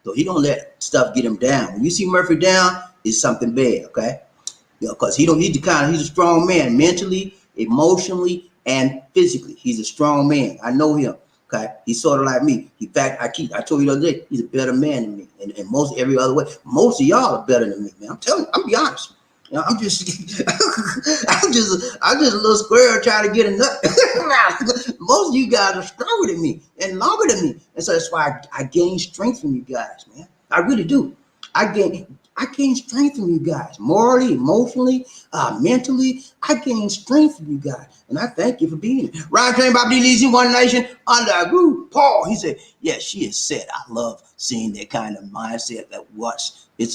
So he don't let stuff get him down. When you see Murphy down, it's something bad, okay? Because he's a strong man, mentally, emotionally, and physically. He's a strong man. I know him. Okay, he's sort of like me. In fact, I told you the other day, he's a better man than me. And most every other way, most of y'all are better than me, man. I'm telling you, I'm be honest. You know, I'm just I'm just a little squirrel trying to get a nut. Most of you guys are stronger than me and longer than me. And so that's why I gain strength from you guys, man. I really do. I gain strength from you guys, morally, emotionally, mentally. I gain strength from you guys, and I thank you for being here. Ryan Train, BobbieD, Leasing, One Nation, under a group. Paul, he said, yeah, she is said. I love seeing that kind of mindset. That's what it's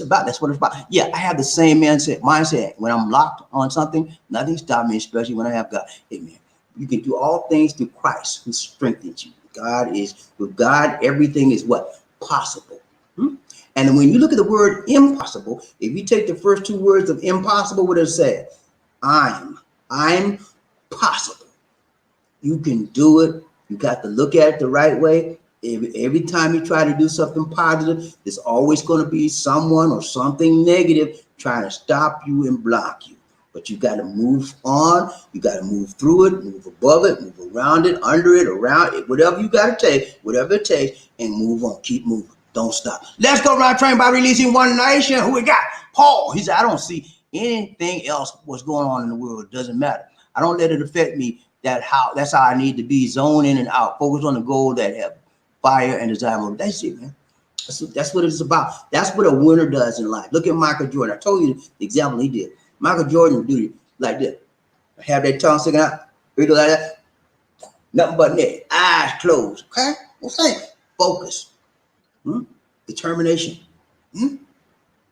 about. Yeah, I have the same mindset. When I'm locked on something, nothing stops me, especially when I have God. Amen. You can do all things through Christ who strengthens you. With God, everything is what? Possible. And when you look at the word impossible, if you take the first two words of impossible, what does it say? I'm possible. You can do it. You got to look at it the right way. Every time you try to do something positive, there's always going to be someone or something negative trying to stop you and block you. But you got to move on. You got to move through it, move above it, move around it, under it, around it, whatever you got to take, whatever it takes, and move on. Keep moving. Don't stop. Let's go round train by releasing One Nation. Who we got? Paul. He said, I don't see anything else what's going on in the world. It doesn't matter. I don't let it affect me. That's how I need to be. Zone in and out. Focus on the goal that have fire and desire. That's it, man. That's what it's about. That's what a winner does in life. Look at Michael Jordan. I told you the example he did. Michael Jordan would do it like this. Have that tongue sticking out. Like that. Nothing but net. Eyes closed. Okay? What's that? Focus. Determination,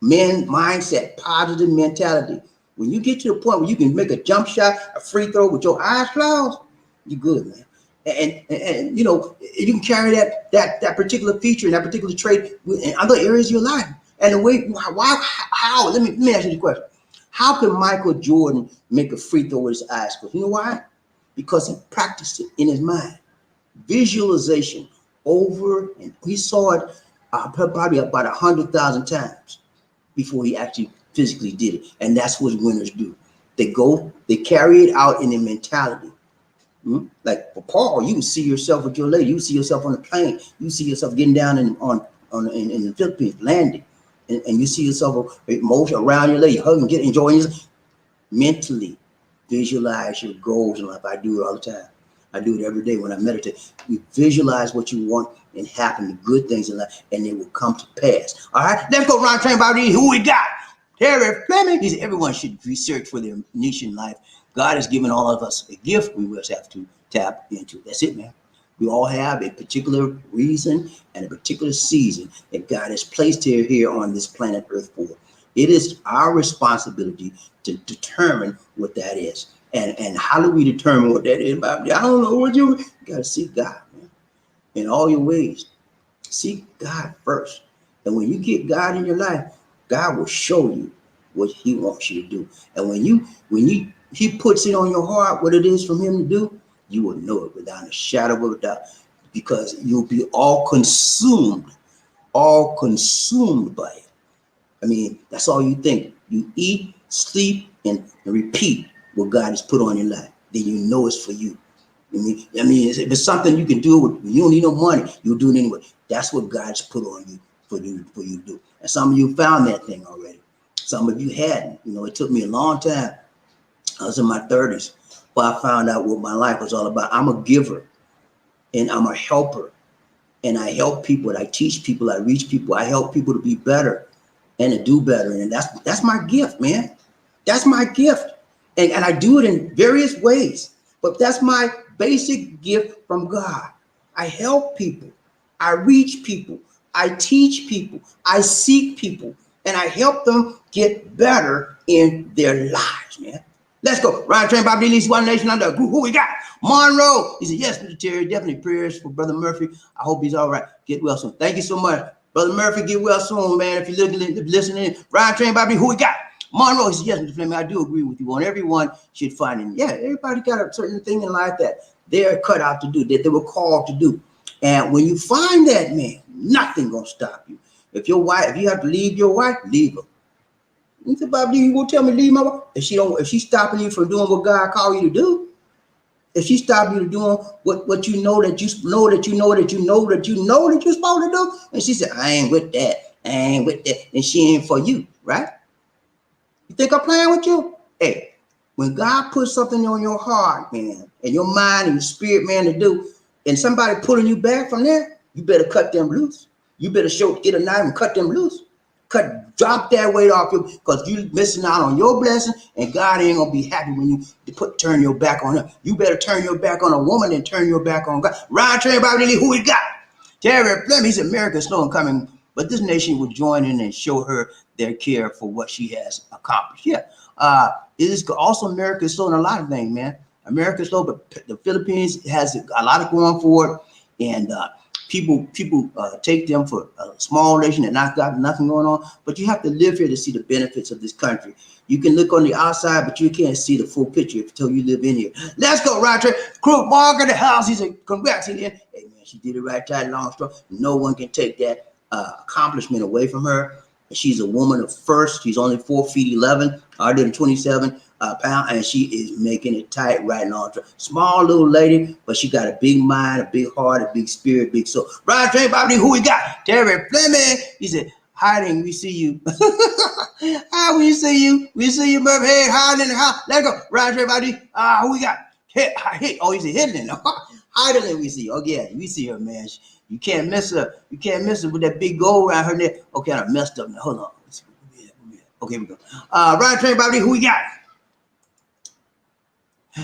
mindset, positive mentality. When you get to the point where you can make a jump shot, a free throw with your eyes closed, you're good, man. And you know, you can carry that particular feature and that particular trait in other areas of your life. And the way, how? Let me ask you the question: how can Michael Jordan make a free throw with his eyes closed? You know why? Because he practiced it in his mind, visualization. Over, and he saw it probably about 100,000 times before he actually physically did it. And that's what winners do. They carry it out in their mentality. Like for Paul, you can see yourself with your lady. You see yourself on the plane. You see yourself getting down in the Philippines, landing, and you see yourself emotion around your lady, hugging, enjoying yourself. Mentally visualize your goals in life. I do it all the time. I do it every day when I meditate. You visualize what you want and happen, the good things in life, and they will come to pass. All right, let's go round train by who we got. Terry Fleming. He said everyone should research for their niche in life. God has given all of us a gift. We must have to tap into. That's it, man. We all have a particular reason and a particular season that God has placed here on this planet Earth for. It is our responsibility to determine what that is. And how do we determine what that is? I don't know what you got to seek God, man. In all your ways, seek God first. And when you get God in your life, God will show you what He wants you to do. And when He puts it on your heart, what it is from Him to do, you will know it without a shadow of a doubt, because you'll be all consumed by it. I mean, that's all you think. You eat, sleep, and repeat what God has put on your life. Then you know it's for you. I mean, if it's something you can do, you don't need no money, you'll do it anyway. That's what God's put on you for you to do. And some of you found that thing already. Some of you hadn't. You know, it took me a long time. I was in my 30s, but I found out what my life was all about. I'm a giver. and I'm a helper. And I help people, I teach people, I reach people, I help people to be better and to do better. And that's my gift, man. That's my gift. And I do it in various ways. But that's my basic gift from God. I help people. I reach people. I teach people. I seek people. And I help them get better in their lives, man. Let's go. Ryan Train, BobbieD, Least One Nation Under. Who we got? Monroe. He said, yes, Mr. Terry. Definitely prayers for Brother Murphy. I hope he's all right. Get well soon. Thank you so much. Brother Murphy, get well soon, man. If you're listening, Ryan Train, BobbieD, who we got? Monroe. He said, yes, Mr. Fleming, I do agree with you. On everyone should find it. Yeah, everybody got a certain thing in life that they're cut out to do, that they were called to do. And when you find that, man, nothing gonna stop you. If you have to leave your wife, leave her. You said, BobbieD, you gonna tell me leave my wife? If she's stopping you from doing what God called you to do, if she's stopping you from doing what you know that you're supposed to do, and she said, I ain't with that, and she ain't for you, right? You think I'm playing with you? Hey, when God puts something on your heart, man, and your mind and your spirit, man, to do, and somebody pulling you back from there, you better cut them loose. You better get a knife and cut them loose. Drop that weight off you, because you missing out on your blessing, and God ain't gonna be happy when you turn your back on her. You better turn your back on a woman and turn your back on God. Ryan Terry, BobbieD, who we got? Terry Fleming, he said, America's slow in coming, but this nation will join in and show her their care for what she has accomplished. Yeah, it is also America's slow in a lot of things, man. America's slow, but the Philippines has a lot of going for it, and people take them for a small nation and not got nothing going on. But you have to live here to see the benefits of this country. You can look on the outside, but you can't see the full picture until you live in here. Let's go, Roger. Crook Mark in the house. He said, congrats, Hidilyn. Hey, man, she did it right, tight, long, strong. No one can take that accomplishment away from her. She's a woman of first. She's only 4 feet 11, 127 pounds, and she is making it tight right now. Small little lady, but she got a big mind, a big heart, a big spirit, big soul. Ryan Train, BobbieD, who we got? Terry Fleming. He said, Hiding, we see you. Hi, we see you. We see you, Murphy. Hey, hiding in the house. Let's go. Ryan Train, BobbieD. Who we got? Oh, he said Hidilyn. Hidilyn, we see. Oh, yeah, we see her, man. You can't miss her. You can't miss her with that big gold around her neck. Okay, I messed up now. Hold on. Okay, here we go. Ryan Train, BobbieD, who we got?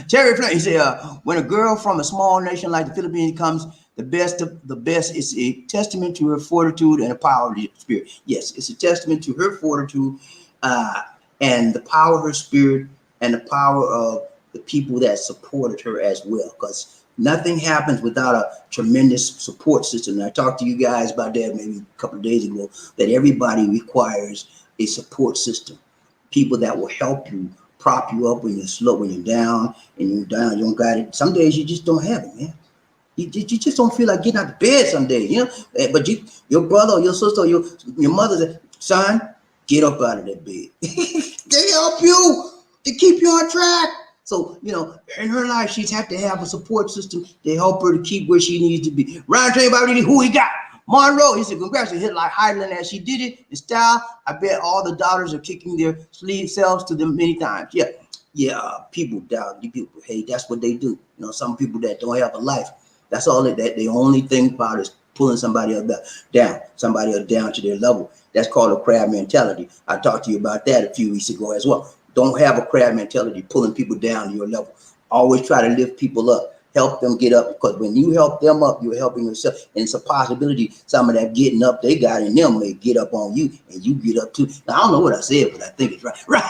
Terry Fleming, he said, when a girl from a small nation like the Philippines comes, the best is a testament to her fortitude and the power of the spirit. Yes, it's a testament to her fortitude and the power of her spirit and the power of the people that supported her as well. Because nothing happens without a tremendous support system. And I talked to you guys about that maybe a couple of days ago, that everybody requires a support system. People that will help you, prop you up when you're slow, when you're down, and you're down, you don't got it. Some days you just don't have it, man. You just don't feel like getting out of bed some days, you know. But your brother or your sister or your mother said, son, get up out of that bed. They help you to keep you on track. So, you know, in her life, she's had to have a support system to help her to keep where she needs to be. Ryan Train, BobbieD, who he got? Monroe, he said, congrats to hit like Hidilyn as she did it in style. I bet all the daughters are kicking their sleeve selves to them many times. Yeah, people doubt. People, hey, that's what they do. You know, some people that don't have a life, that's all that the only thing about is pulling somebody else down, somebody else down to their level. That's called a crab mentality. I talked to you about that a few weeks ago as well. Don't have a crab mentality, pulling people down to your level. Always try to lift people up. Help them get up, because when you help them up, you're helping yourself. And it's a possibility some of that getting up they got in them may get up on you, and you get up too. Now, I don't know what I said, but I think it's right.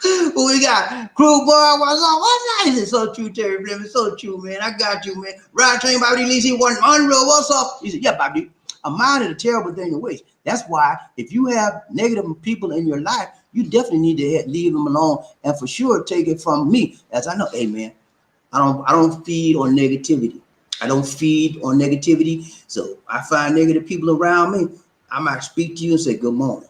Who we got? Crew boy, what's up? What's that? It's so true, Terry Fleming. So true, man. I got you, man. Ryan Train, BobbieD, Lee, he won Monroe. What's up? He said, yeah, BobbieD. A mind is a terrible thing to waste. That's why if you have negative people in your life, you definitely need to leave them alone, and for sure take it from me, as I know, hey, man. I don't feed on negativity. I don't feed on negativity. So I find negative people around me. I might speak to you and say good morning.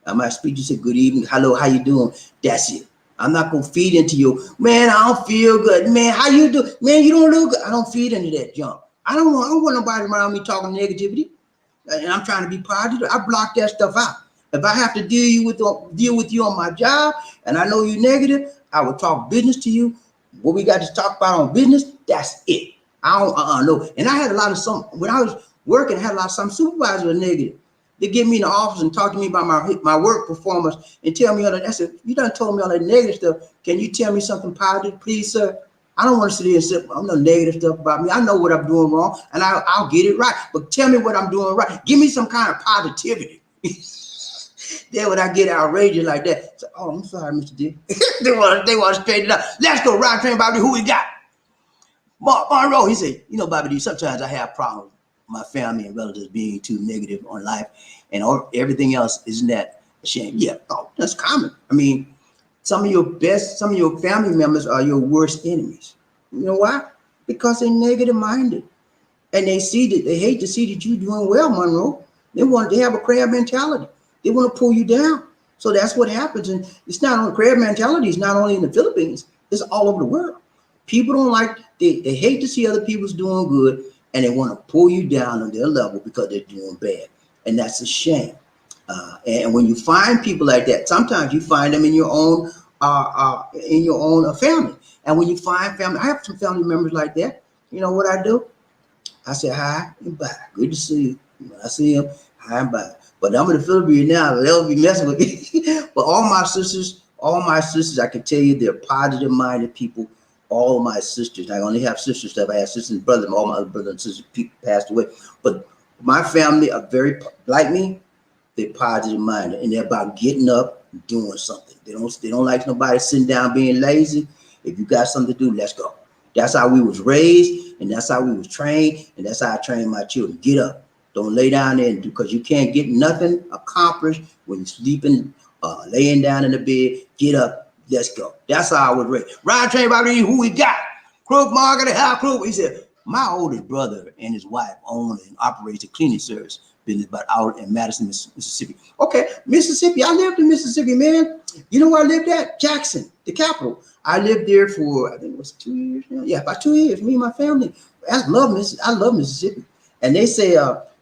I might speak to you and say good evening. Hello, how you doing? That's it. I'm not gonna feed into you. Man, I don't feel good. Man, how you do? Man, you don't look good. I don't feed into that junk. I don't want nobody around me talking negativity. And I'm trying to be positive. I block that stuff out. If I have to deal with you on my job and I know you're negative, I will talk business to you. What we got to talk about on business, that's it. I don't know. And I had a lot of when I was working, I had a lot of some supervisors were negative. They get me in the office and talk to me about my work performance and tell me all that. I said, you done told me all that negative stuff. Can you tell me something positive, please, sir? I don't want to sit here and say, I'm no negative stuff about me. I know what I'm doing wrong, and I'll get it right. But tell me what I'm doing right. Give me some kind of positivity. Then when I get outrageous like that, say, oh, I'm sorry, Mr. D. they want to straighten it up. Let's go, ride train, Bobby. Who we got? Monroe, he said, you know, BobbieD, sometimes I have problems with my family and relatives being too negative on life, and everything else. Isn't that a shame? Yeah, that's common. I mean, some of your family members are your worst enemies. You know why? Because they're negative minded, and they hate to see that you're doing well, Monroe. They have a crab mentality. They want to pull you down. So that's what happens. And it's not only crab mentality. It's not only in the Philippines. It's all over the world. People don't like. They hate to see other people's doing good, and they want to pull you down on their level because they're doing bad, and that's a shame. And when you find people like that, sometimes you find them in your own family. And when you find family, I have some family members like that. You know what I do? I say hi and bye. Good to see you. When I see them, hi and bye. But I'm in the Philippines now. They'll be messing with me. But all my sisters, I can tell you, they're positive-minded people. All my sisters, I only have sisters. I have sisters and brothers. All my other brothers and sisters passed away. But my family are very like me. They're positive-minded, and they're about getting up and doing something. They don't like nobody sitting down being lazy. If you got something to do, let's go. That's how we was raised, and that's how we was trained, and that's how I train my children. Get up. Don't lay down there and do, because you can't get nothing accomplished when you're sleeping, laying down in the bed. Get up. Let's go. That's how I was raised. Ride train, BobbieD, who we got? Crook Market, how Crook? He said, my oldest brother and his wife own and operates a cleaning service business about out in Madison, Mississippi. Okay, Mississippi. I lived in Mississippi, man. You know where I lived at? Jackson, the capital. I lived there for, I think it was 2 years now. Yeah, about 2 years. Me and my family. I love Mississippi. And they say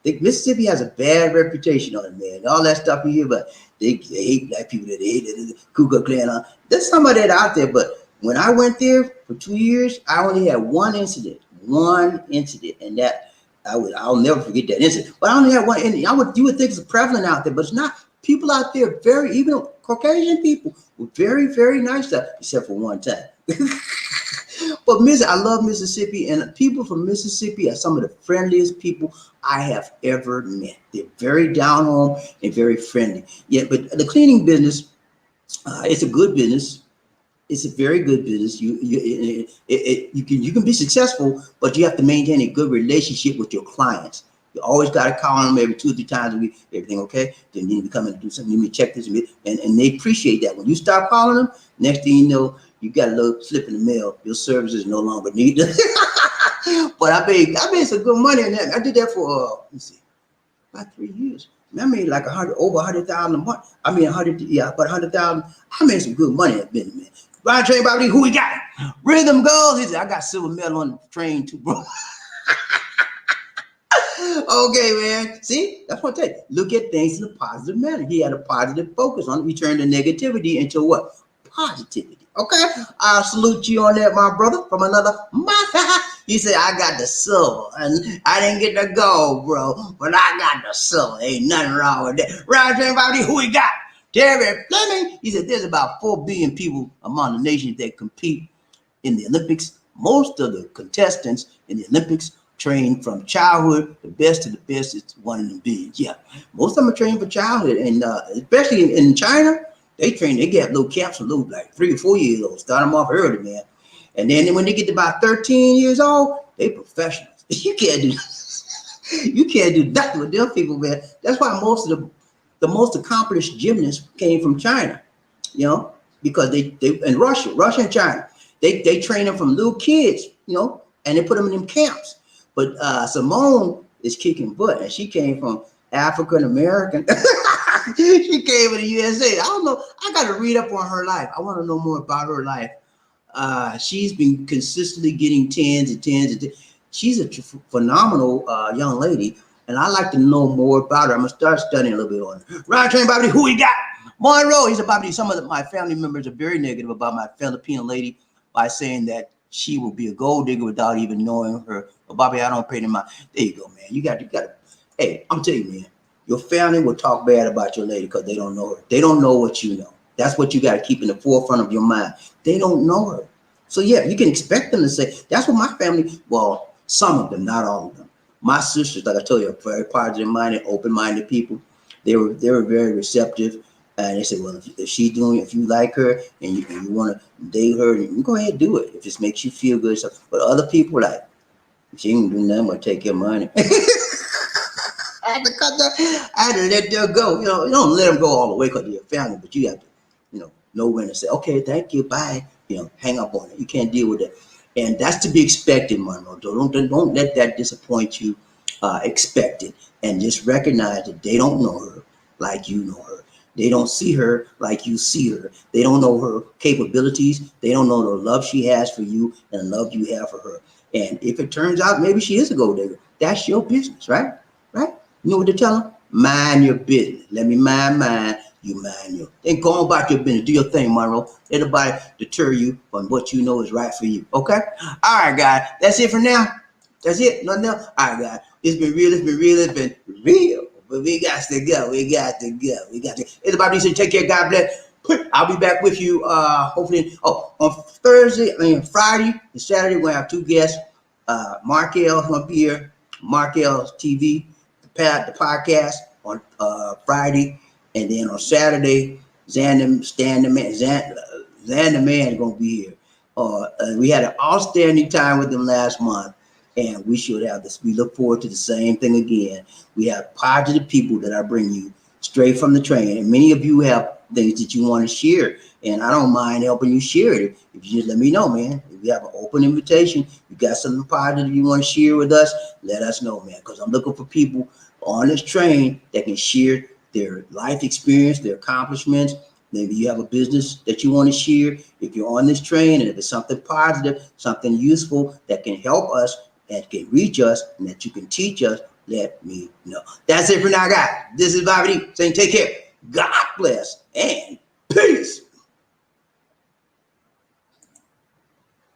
Mississippi has a bad reputation on it, man. All that stuff you hear, but they hate black people. They hate the Ku Klux Klan. There's some of that out there, but when I went there for 2 years, I only had one incident, and that I'll never forget that incident. But I only had one. And you would think it's prevalent out there, but it's not. People out there, even Caucasian people, were very, very nice, except for one time. But I love Mississippi, and people from Mississippi are some of the friendliest people I have ever met. They're very down home and very friendly. Yeah, but the cleaning business, it's a good business. It's a very good business. You can be successful, but you have to maintain a good relationship with your clients. You always got to call them every 2 or 3 times a week. Everything okay? Then you need to come in and do something. You need to check this, and they appreciate that. When you stop calling them, next thing you know, you got a little slip in the mail. Your services no longer needed. But I made some good money in that. I did that for about 3 years. I made like over 100,000 a month. I mean, about 100,000. I made some good money in that business, man. Ride train, BobbieD, who we got? Rhythm Gold. He said, I got silver medal on the train too, bro. Okay, man. See, that's what I tell you. Look at things in a positive manner. He had a positive focus on it. He turned the negativity into what? Positivity. Okay, I'll salute you on that, my brother, from another mother. He said, I got the silver, and I didn't get the gold, bro, but I got the silver. Ain't nothing wrong with that. Ride train, BobbieD, who we got? Terry Fleming. He said, there's about 4 billion people among the nations that compete in the Olympics. Most of the contestants in the Olympics train from childhood. The best of the best is one of them billions. Yeah, most of them are trained for childhood, and especially in China, they get little camps for little, like 3 or 4 years old. Start them off early, man. And then when they get to about 13 years old, they professionals. You can't do nothing with them people, man. That's why most of the most accomplished gymnasts came from China, you know, because they in Russia and China, they train them from little kids, you know, and they put them in them camps. But Simone is kicking butt, and she came from African American. She came to the USA. I don't know. I got to read up on her life. I want to know more about her life. She's been consistently getting tens and tens and tens. She's a phenomenal young lady, and I like to know more about her. I'm gonna start studying a little bit on her. Ride train, BobbieD, who we got? Monroe. He's a BobbieD. Some of my family members are very negative about my Filipino lady by saying that she will be a gold digger without even knowing her. But Bobby, I don't pay them out. There you go, man. You got to. Hey, I'm telling you, man. Your family will talk bad about your lady because they don't know her. They don't know what you know. That's what you got to keep in the forefront of your mind. They don't know her. So yeah, you can expect them to say, that's what my family, well, some of them, not all of them. My sisters, like I told you, are very positive-minded, open-minded people. They were very receptive. And they said, well, if you like her and you want to date her, you go ahead and do it. If it makes you feel good. So, but other people, like, she ain't do nothing but take your money. I had to cut that. I had to let them go. You don't let them go all the way because they're your family, but you have to, know when to say, okay, thank you, bye. Hang up on it. You can't deal with it. And that's to be expected, Monroe. Don't let that disappoint you. Expect it. And just recognize that they don't know her like you know her. They don't see her like you see her. They don't know her capabilities. They don't know the love she has for you and the love you have for her. And if it turns out maybe she is a gold digger, that's your business, right? Right? You know what to tell them? Mind your business. Let me mind mine. You mind your. Then go on about your business. Do your thing, Monroe. Let nobody deter you from what you know is right for you. Okay? All right, guys. That's it for now. That's it. Nothing else. All right, guys. It's been real. It's been real. But we got to go. We got to go. It's about to say, take care. God bless. I'll be back with you hopefully. On Friday and Saturday, we're going to have two guests. Markel's going to be here. Markel's TV, the podcast on Friday. And then on Saturday, Xander Man is going to be here. We had an outstanding time with them last month. And we should have this. We look forward to the same thing again. We have positive people that I bring you straight from the train. And many of you have things that you want to share. And I don't mind helping you share it. If you just let me know, man. If you have an open invitation, you got something positive you want to share with us, let us know, man. Because I'm looking for people on this train that can share their life experience, their accomplishments. Maybe you have a business that you want to share. If you're on this train and if it's something positive, something useful that can help us, and can reach us, and that you can teach us, let me know. That's it for now, guys. This is BobbieD saying take care. God bless and peace.